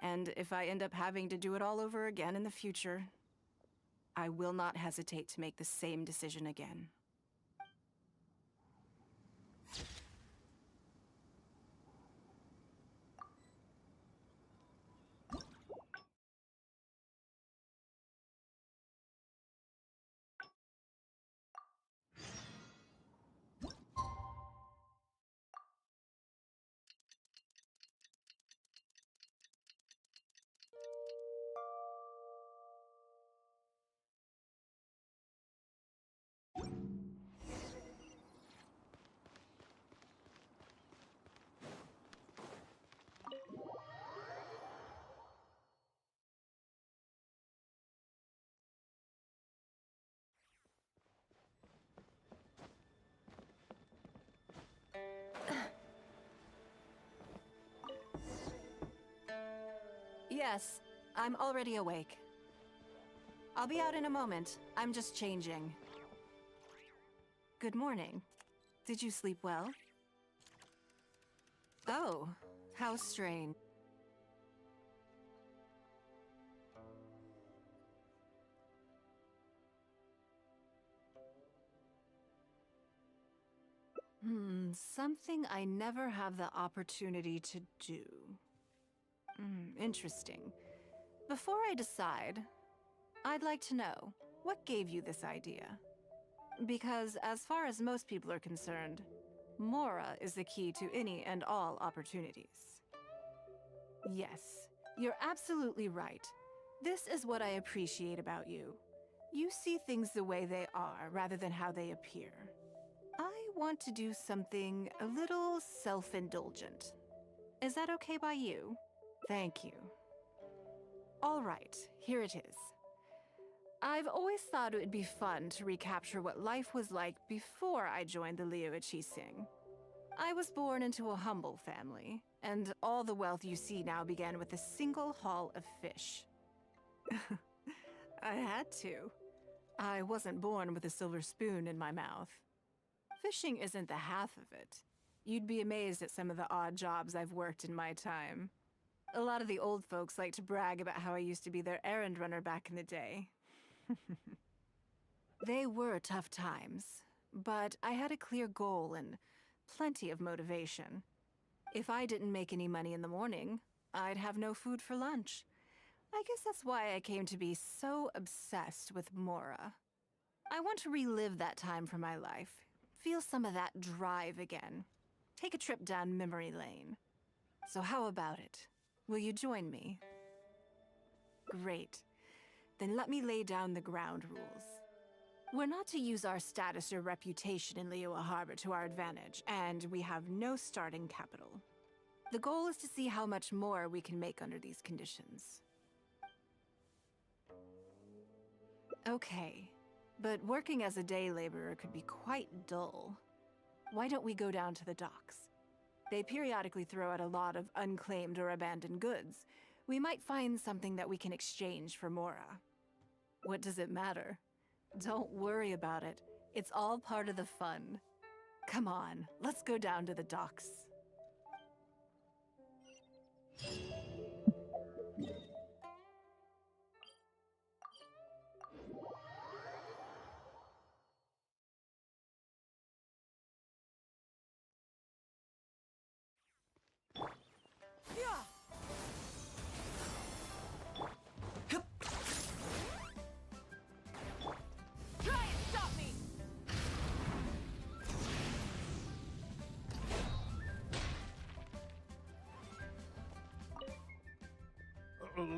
And if I end up having to do it all over again in the future, I will not hesitate to make the same decision again. Yes, I'm already awake. I'll be out in a moment. I'm just changing. Good morning. Did you sleep well? Oh, how strange. Something I never have the opportunity to do. Interesting. Before I decide, I'd like to know, what gave you this idea? Because as far as most people are concerned, Mora is the key to any and all opportunities. Yes, you're absolutely right. This is what I appreciate about you. You see things the way they are, rather than how they appear. I want to do something a little self-indulgent. Is that okay by you? Thank you. All right, here it is. I've always thought it would be fun to recapture what life was like before I joined the Liu Sing. I was born into a humble family, and all the wealth you see now began with a single haul of fish. I had to. I wasn't born with a silver spoon in my mouth. Fishing isn't the half of it. You'd be amazed at some of the odd jobs I've worked in my time. A lot of the old folks like to brag about how I used to be their errand runner back in the day. They were tough times, but I had a clear goal and plenty of motivation. If I didn't make any money in the morning, I'd have no food for lunch. I guess that's why I came to be so obsessed with Mora. I want to relive that time for my life, feel some of that drive again, take a trip down memory lane. So how about it? Will you join me? Great. Then let me lay down the ground rules. We're not to use our status or reputation in Liyue Harbor to our advantage, and we have no starting capital. The goal is to see how much more we can make under these conditions. Okay, but working as a day laborer could be quite dull. Why don't we go down to the docks? They periodically throw out a lot of unclaimed or abandoned goods. We might find something that we can exchange for Mora. What does it matter? Don't worry about it. It's all part of the fun. Come on, let's go down to the docks.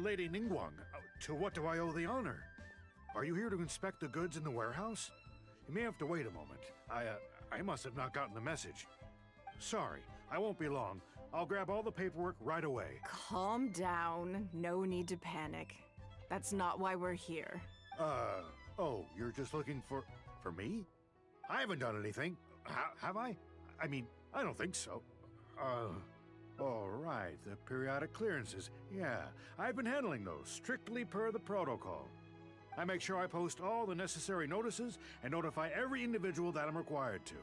Lady Ningguang, to what do I owe the honor? Are you here to inspect the goods in the warehouse? You may have to wait a moment. I must have not gotten the message. Sorry, I won't be long. I'll grab all the paperwork right away. Calm down. No need to panic. That's not why we're here. Oh, you're just looking for me? I haven't done anything. Have I? I mean, I don't think so. All right, the periodic clearances. Yeah, I've been handling those, strictly per the protocol. I make sure I post all the necessary notices and notify every individual that I'm required to.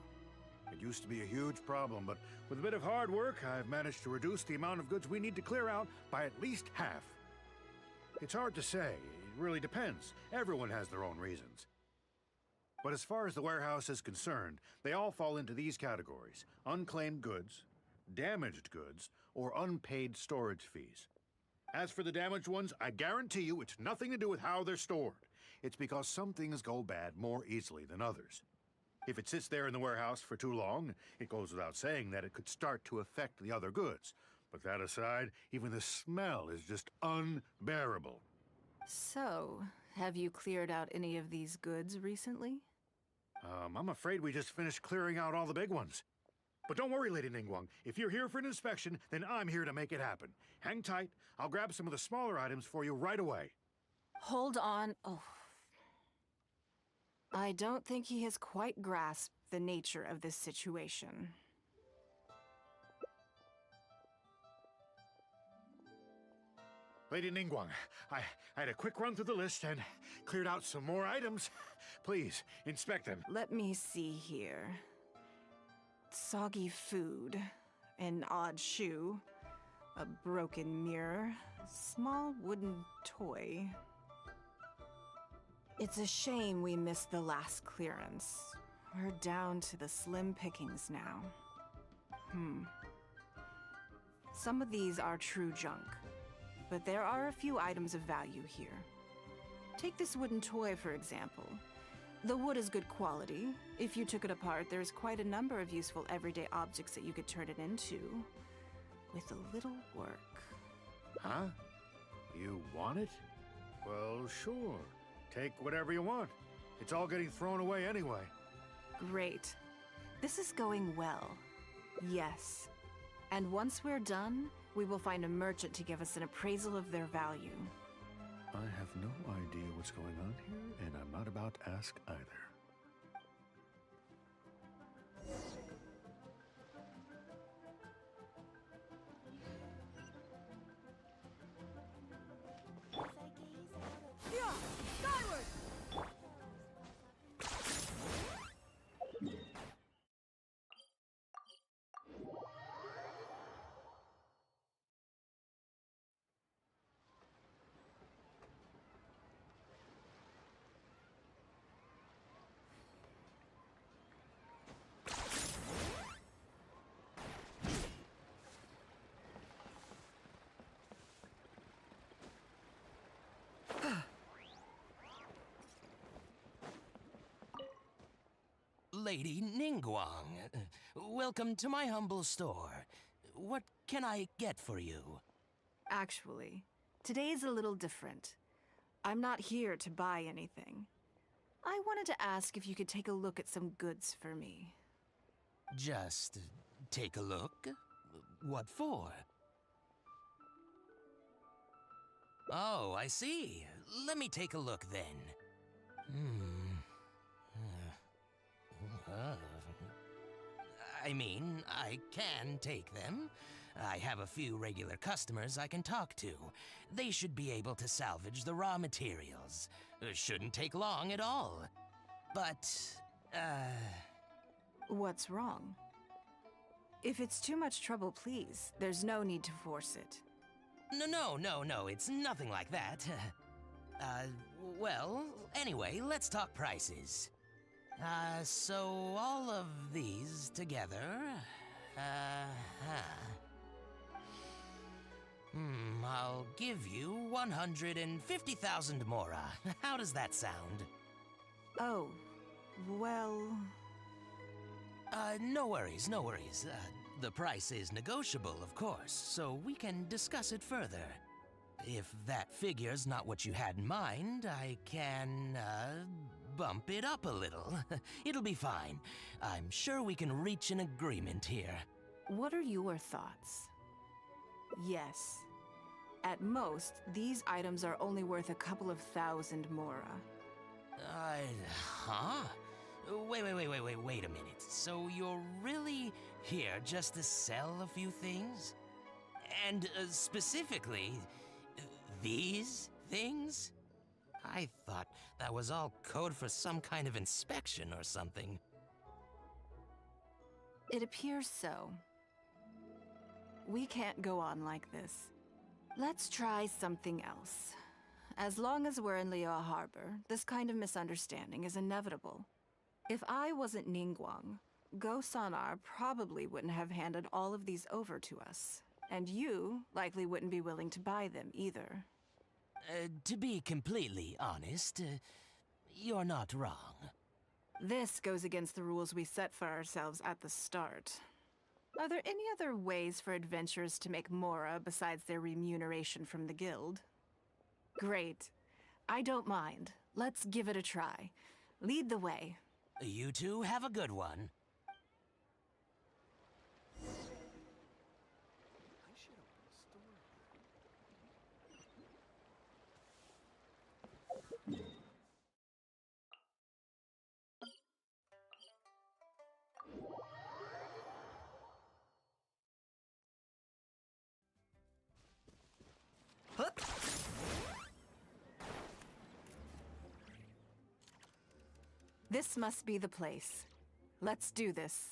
It used to be a huge problem, but with a bit of hard work, I've managed to reduce the amount of goods we need to clear out by at least half. It's hard to say. It really depends. Everyone has their own reasons. But as far as the warehouse is concerned, they all fall into these categories: unclaimed goods, damaged goods, or unpaid storage fees. As for the damaged ones, I guarantee you it's nothing to do with how they're stored. It's because some things go bad more easily than others. If it sits there in the warehouse for too long, it goes without saying that it could start to affect the other goods. But that aside, even the smell is just unbearable. So, have you cleared out any of these goods recently? I'm afraid we just finished clearing out all the big ones. But don't worry, Lady Ningguang. If you're here for an inspection, then I'm here to make it happen. Hang tight. I'll grab some of the smaller items for you right away. Hold on. Oh. I don't think he has quite grasped the nature of this situation. Lady Ningguang, I had a quick run through the list and cleared out some more items. Please, inspect them. Let me see here. Soggy food, an odd shoe, a broken mirror, small wooden toy. It's a shame we missed the last clearance. We're down to the slim pickings now. Some of these are true junk, but there are a few items of value here. Take this wooden toy, for example. The wood is good quality. If you took it apart, there's quite a number of useful everyday objects that you could turn it into, with a little work. Huh? You want it? Well, sure. Take whatever you want. It's all getting thrown away anyway. Great. This is going well. Yes. And once we're done, we will find a merchant to give us an appraisal of their value. I have no idea what's going on here, and I'm not about to ask either. Lady Ningguang, welcome to my humble store. What can I get for you? Actually, today's a little different. I'm not here to buy anything. I wanted to ask if you could take a look at some goods for me. Just take a look? What for? Oh, I see. Let me take a look then. I mean, I can take them. I have a few regular customers I can talk to. They should be able to salvage the raw materials. Shouldn't take long at all. But, What's wrong? If it's too much trouble, please. There's no need to force it. No, it's nothing like that. Well, anyway, let's talk prices. So all of these together, I'll give you 150,000 mora. How does that sound? Oh, well... No worries. The price is negotiable, of course, so we can discuss it further. If that figure's not what you had in mind, I can, bump it up a little. It'll be fine. I'm sure we can reach an agreement here. What are your thoughts? Yes. At most, these items are only worth a couple of thousand mora. Huh? Wait a minute. So you're really here just to sell a few things? And specifically, these things? I thought that was all code for some kind of inspection or something. It appears so. We can't go on like this. Let's try something else. As long as we're in Liyue Harbor, this kind of misunderstanding is inevitable. If I wasn't Ningguang, Go Sonar probably wouldn't have handed all of these over to us. And you likely wouldn't be willing to buy them either. To be completely honest, you're not wrong. This goes against the rules we set for ourselves at the start. Are there any other ways for adventurers to make mora besides their remuneration from the guild? Great. I don't mind. Let's give it a try. Lead the way. You two have a good one. This must be the place. Let's do this.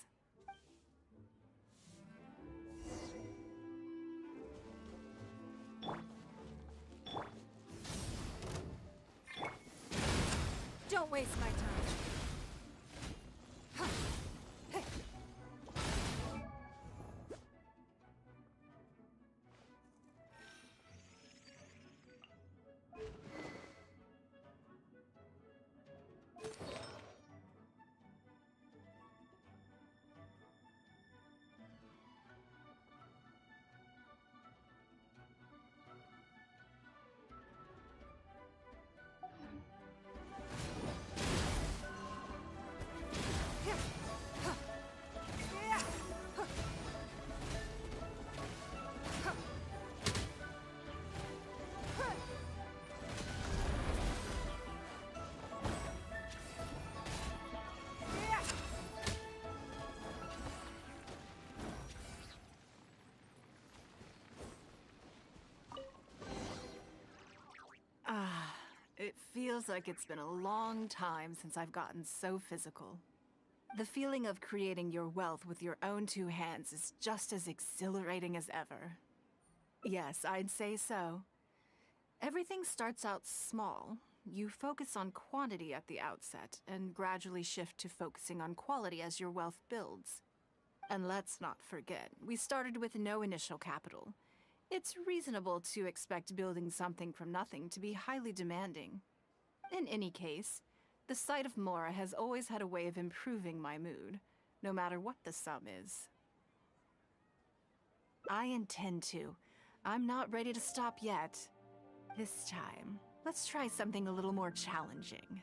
Don't waste my time. It feels like it's been a long time since I've gotten so physical. The feeling of creating your wealth with your own two hands is just as exhilarating as ever. Yes, I'd say so. Everything starts out small. You focus on quantity at the outset, and gradually shift to focusing on quality as your wealth builds. And let's not forget, we started with no initial capital. It's reasonable to expect building something from nothing to be highly demanding. In any case, the sight of Mora has always had a way of improving my mood, no matter what the sum is. I intend to. I'm not ready to stop yet. This time, let's try something a little more challenging.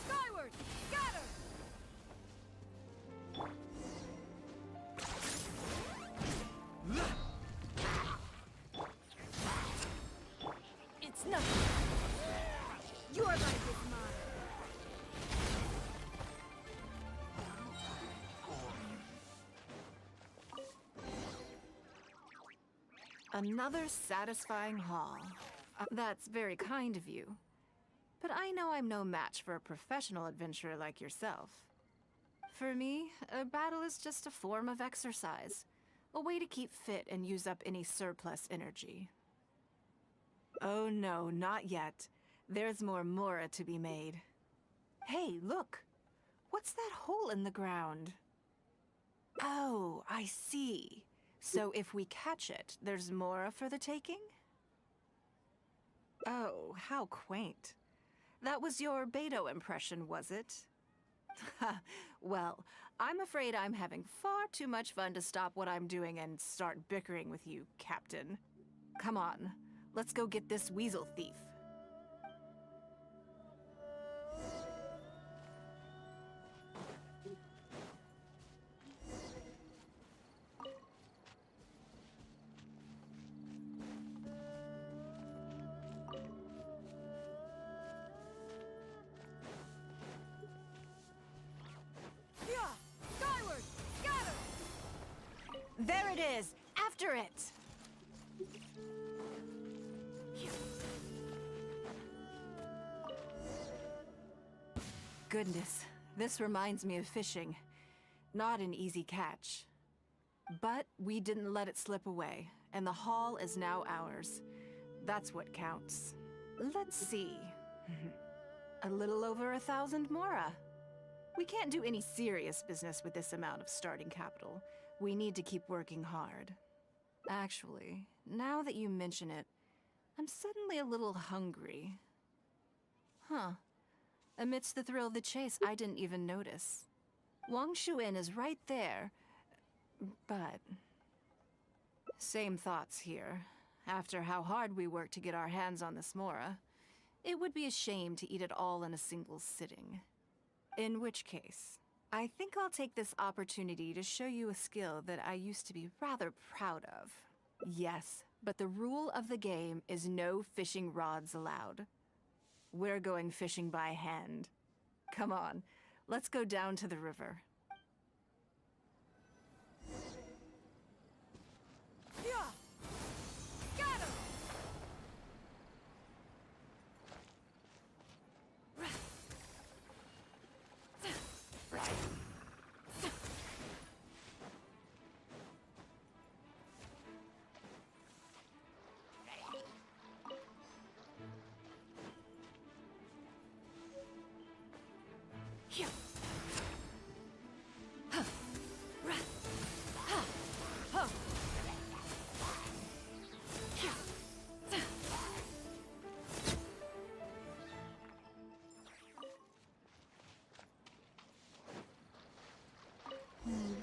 Skyward! Scatter! It's nothing. Your life is mine. Another satisfying haul. That's very kind of you. But I know I'm no match for a professional adventurer like yourself. For me, a battle is just a form of exercise. A way to keep fit and use up any surplus energy. Oh no, not yet. There's more Mora to be made. Hey, look! What's that hole in the ground? Oh, I see. So if we catch it, there's Mora for the taking? Oh, how quaint. That was your Beto impression, was it? Well, I'm afraid I'm having far too much fun to stop what I'm doing and start bickering with you, Captain. Come on, let's go get this weasel thief. Skyward! Scatter! There it is! After it! Goodness, this reminds me of fishing. Not an easy catch. But we didn't let it slip away, and the haul is now ours. That's what counts. Let's see. A little over 1,000 Mora. We can't do any serious business with this amount of starting capital. We need to keep working hard. Actually, now that you mention it, I'm suddenly a little hungry. Huh. Amidst the thrill of the chase, I didn't even notice. Wangshu Inn is right there, but... Same thoughts here. After how hard we worked to get our hands on this Mora, it would be a shame to eat it all in a single sitting. In which case, I think I'll take this opportunity to show you a skill that I used to be rather proud of. Yes, but the rule of the game is no fishing rods allowed. We're going fishing by hand. Come on, let's go down to the river.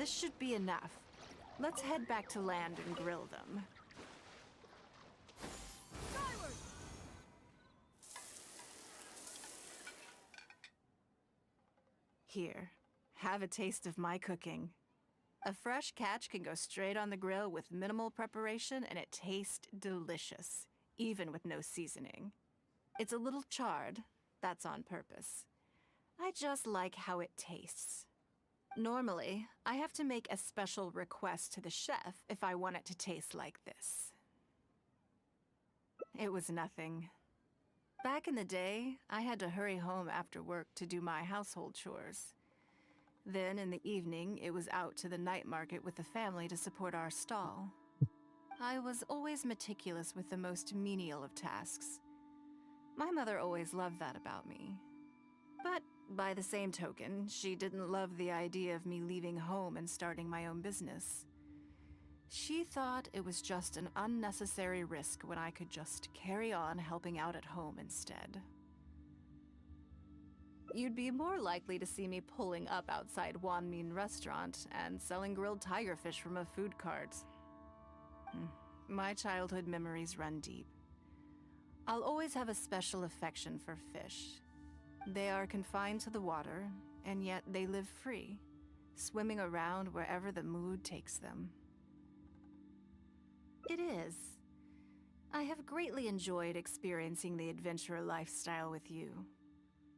This should be enough. Let's head back to land and grill them. Here, have a taste of my cooking. A fresh catch can go straight on the grill with minimal preparation and it tastes delicious, even with no seasoning. It's a little charred, that's on purpose. I just like how it tastes. Normally, I have to make a special request to the chef if I want it to taste like this. It was nothing. Back in the day, I had to hurry home after work to do my household chores. Then, in the evening, it was out to the night market with the family to support our stall. I was always meticulous with the most menial of tasks. My mother always loved that about me. But, by the same token, she didn't love the idea of me leaving home and starting my own business. She thought it was just an unnecessary risk when I could just carry on helping out at home instead. You'd be more likely to see me pulling up outside Wanmin Restaurant and selling grilled tiger fish from a food cart. My childhood memories run deep. I'll always have a special affection for fish. They are confined to the water, and yet they live free, swimming around wherever the mood takes them. It is. I have greatly enjoyed experiencing the adventurer lifestyle with you.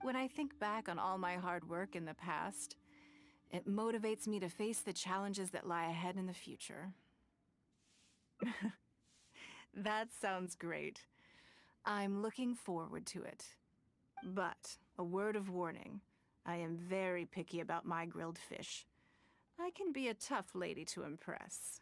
When I think back on all my hard work in the past, it motivates me to face the challenges that lie ahead in the future. That sounds great. I'm looking forward to it. But, a word of warning, I am very picky about my grilled fish. I can be a tough lady to impress.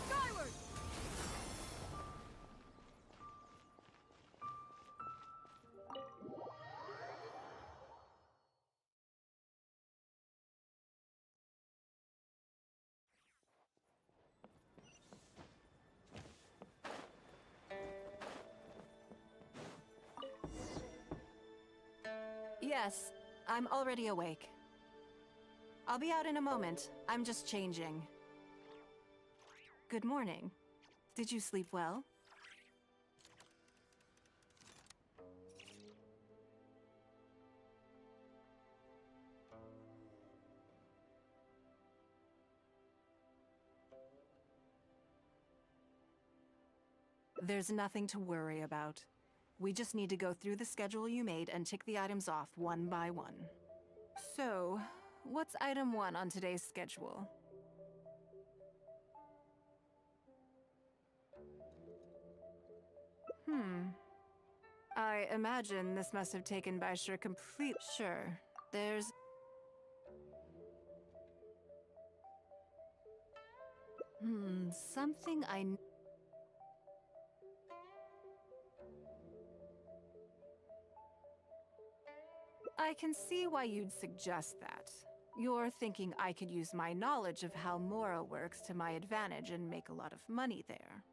Skyward! Yes, I'm already awake. I'll be out in a moment. I'm just changing. Good morning. Did you sleep well? There's nothing to worry about. We just need to go through the schedule you made and tick the items off one by one. So, what's item 1 on today's schedule? I imagine this must have taken Baisher complete. Sure, there's... something I can see why you'd suggest that. You're thinking I could use my knowledge of how Mora works to my advantage and make a lot of money there.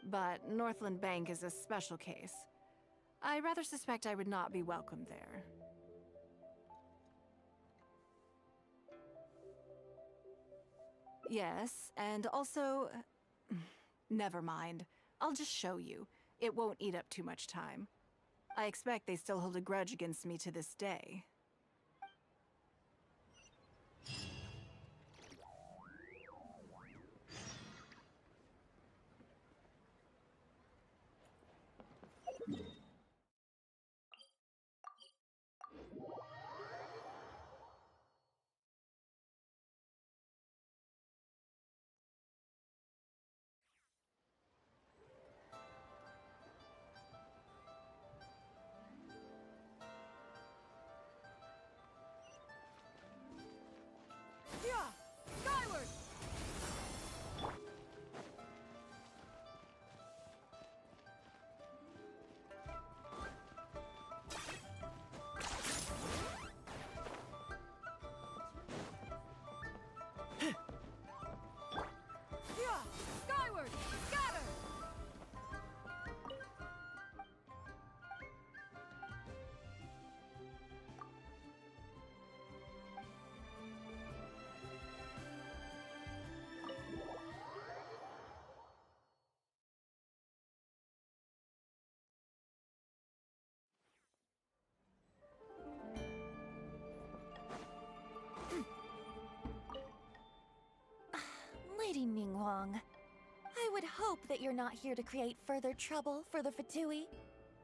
But Northland Bank is a special case. I rather suspect I would not be welcome there. Yes, and also... never mind. I'll just show you. It won't eat up too much time. I expect they still hold a grudge against me to this day. would hope that you're not here to create further trouble for the Fatui.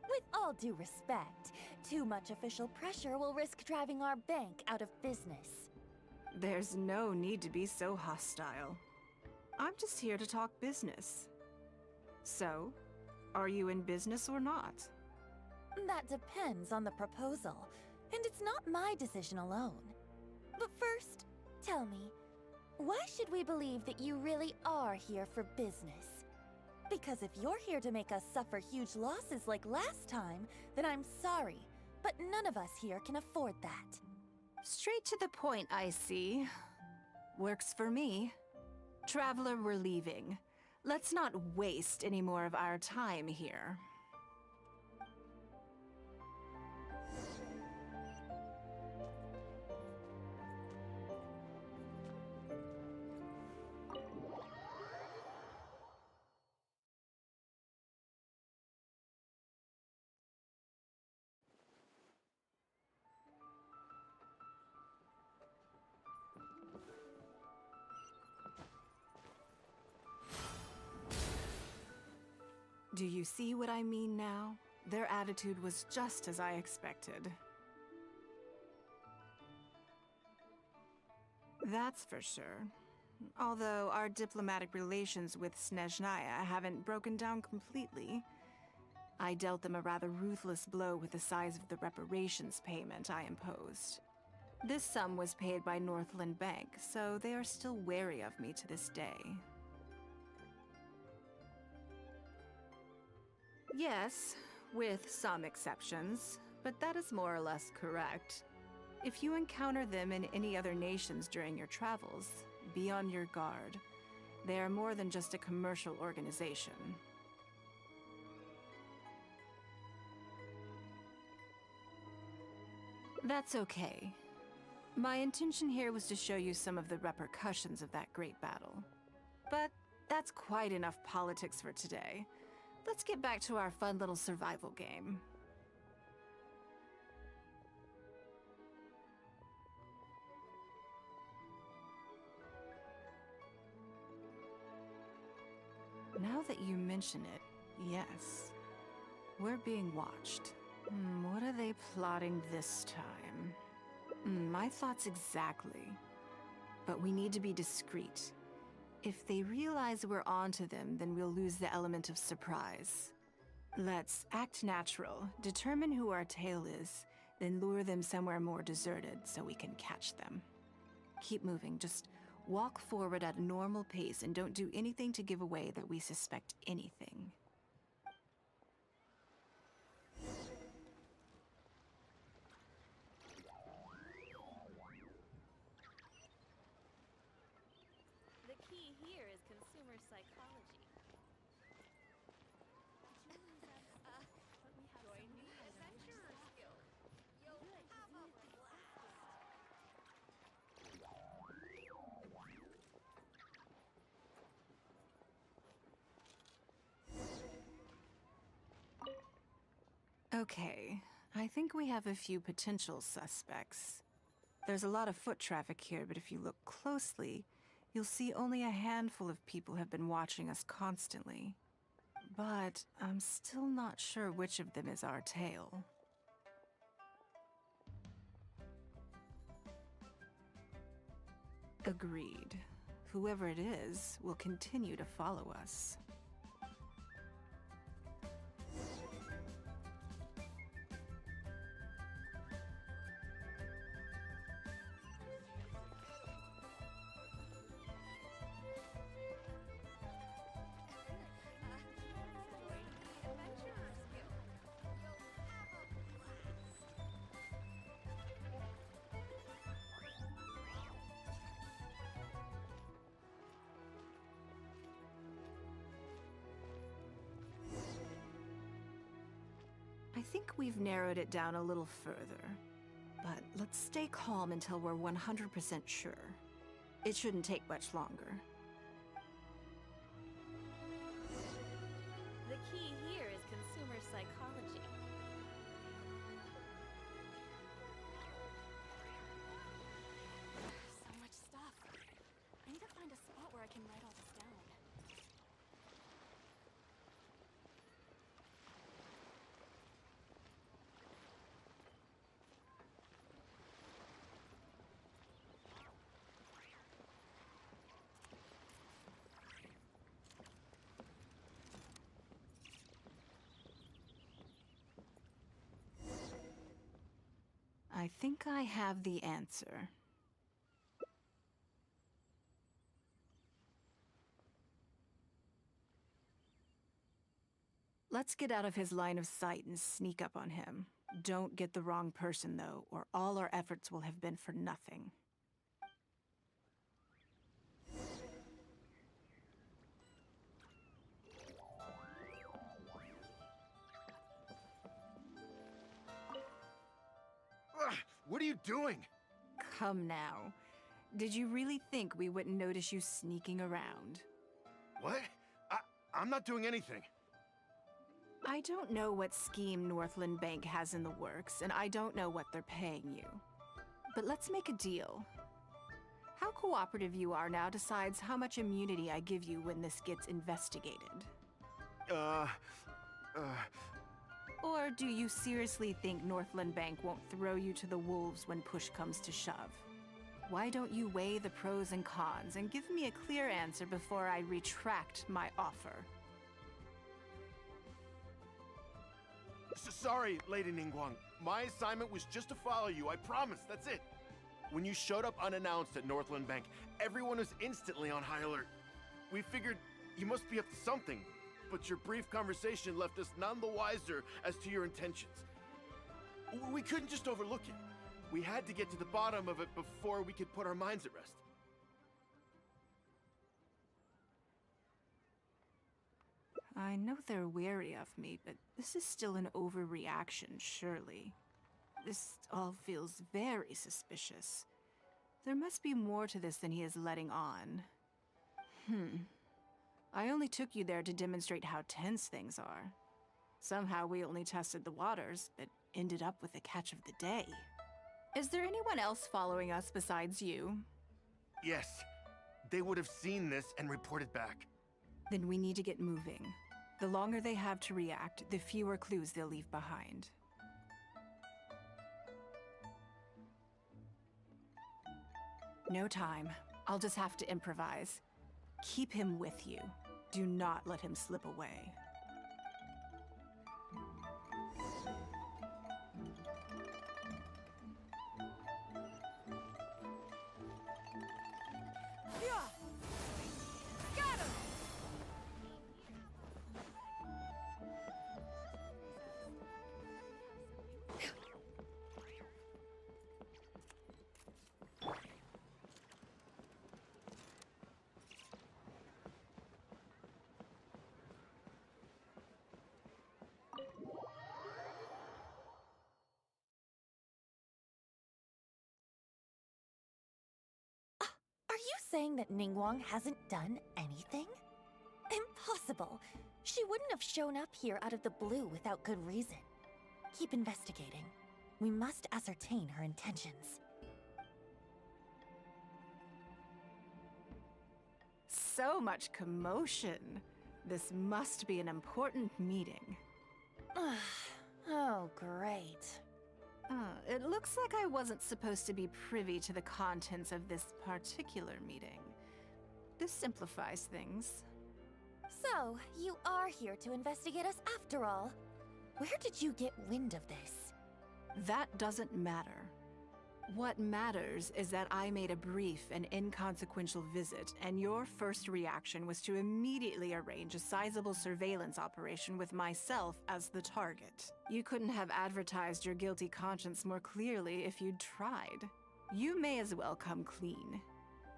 With all due respect, too much official pressure will risk driving our bank out of business. There's no need to be so hostile. I'm just here to talk business. So, are you in business or not? That depends on the proposal, and it's not my decision alone. But first, tell me, why should we believe that you really are here for business? Because if you're here to make us suffer huge losses like last time, then I'm sorry, but none of us here can afford that. Straight to the point, I see. Works for me. Traveler, we're leaving. Let's not waste any more of our time here. Do you see what I mean now? Their attitude was just as I expected. That's for sure. Although our diplomatic relations with Snezhnaya haven't broken down completely. I dealt them a rather ruthless blow with the size of the reparations payment I imposed. This sum was paid by Northland Bank, so they are still wary of me to this day. Yes, with some exceptions, but that is more or less correct. If you encounter them in any other nations during your travels, be on your guard. They are more than just a commercial organization. That's okay. My intention here was to show you some of the repercussions of that great battle. But that's quite enough politics for today. Let's get back to our fun little survival game. Now that you mention it, yes. We're being watched. What are they plotting this time? My thoughts exactly. But we need to be discreet. If they realize we're onto them, then we'll lose the element of surprise. Let's act natural, determine who our tail is, then lure them somewhere more deserted so we can catch them. Keep moving, just walk forward at a normal pace and don't do anything to give away that we suspect anything. The key here is consumer psychology. Join me, Adventurers Guild. You'll have a blast. Okay, I think we have a few potential suspects. There's a lot of foot traffic here, but if you look closely, you'll see only a handful of people have been watching us constantly. But I'm still not sure which of them is our tail. Agreed. Whoever it is will continue to follow us. I think we've narrowed it down a little further, but let's stay calm until we're 100% sure. It shouldn't take much longer. The key here is consumer psychology. So much stuff. I need to find a spot where I can write all this down. think I have the answer. Let's get out of his line of sight and sneak up on him. Don't get the wrong person, though, or all our efforts will have been for nothing. Ugh, what are you doing? Come now. Did you really think we wouldn't notice you sneaking around? What? I'm not doing anything. I don't know what scheme Northland Bank has in the works, and I don't know what they're paying you. But let's make a deal. How cooperative you are now decides how much immunity I give you when this gets investigated. Or do you seriously think Northland Bank won't throw you to the wolves when push comes to shove? Why don't you weigh the pros and cons and give me a clear answer before I retract my offer? Sorry, Lady Ningguang. My assignment was just to follow you, I promise, that's it. When you showed up unannounced at Northland Bank, everyone was instantly on high alert. We figured you must be up to something, but your brief conversation left us none the wiser as to your intentions. We couldn't just overlook it. We had to get to the bottom of it before we could put our minds at rest. I know they're wary of me, but this is still an overreaction, surely. This all feels very suspicious. There must be more to this than he is letting on. I only took you there to demonstrate how tense things are. Somehow we only tested the waters, but ended up with the catch of the day. Is there anyone else following us besides you? Yes. They would have seen this and reported back. Then we need to get moving. The longer they have to react, the fewer clues they'll leave behind. No time. I'll just have to improvise. Keep him with you. Do not let him slip away. Are you saying that Ningguang hasn't done anything? Impossible! She wouldn't have shown up here out of the blue without good reason. Keep investigating. We must ascertain her intentions. So much commotion. This must be an important meeting. Oh, great. It looks like I wasn't supposed to be privy to the contents of this particular meeting. This simplifies things. So, you are here to investigate us after all. Where did you get wind of this? That doesn't matter. What matters is that I made a brief and inconsequential visit, and your first reaction was to immediately arrange a sizable surveillance operation with myself as the target. You couldn't have advertised your guilty conscience more clearly if you'd tried. You may as well come clean.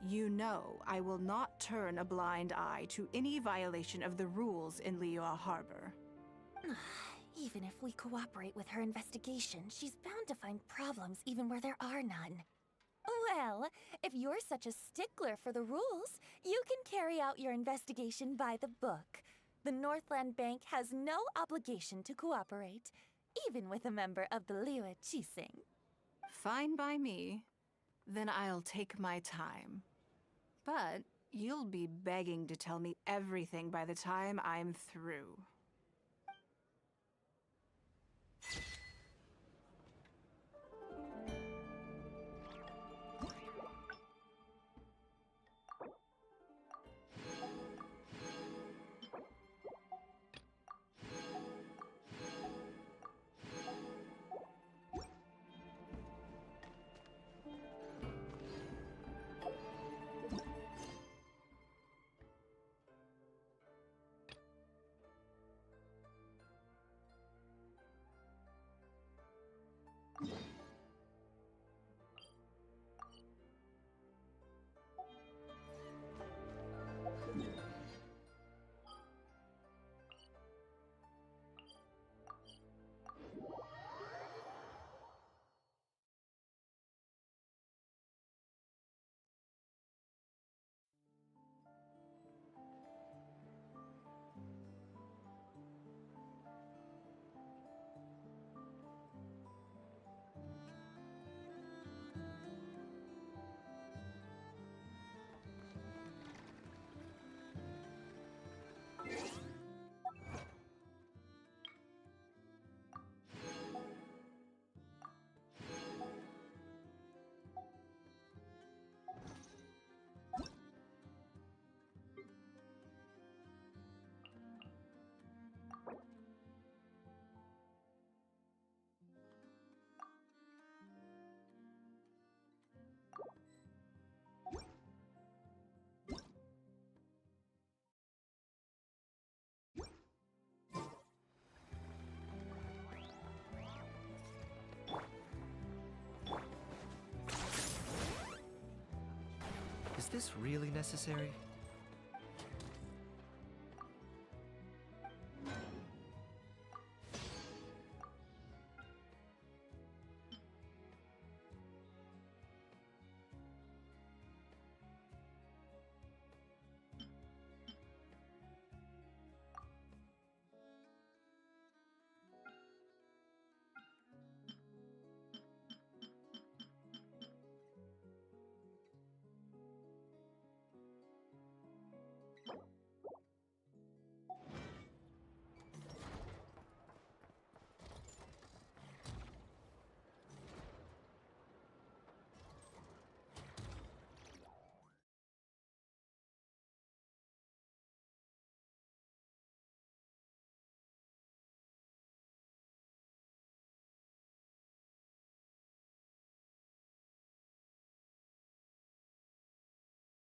You know I will not turn a blind eye to any violation of the rules in Liyue Harbor. Even if we cooperate with her investigation, she's bound to find problems even where there are none. Well, if you're such a stickler for the rules, you can carry out your investigation by the book. The Northland Bank has no obligation to cooperate, even with a member of the Liyue Qixing. Fine by me. Then I'll take my time. But you'll be begging to tell me everything by the time I'm through. Is this really necessary?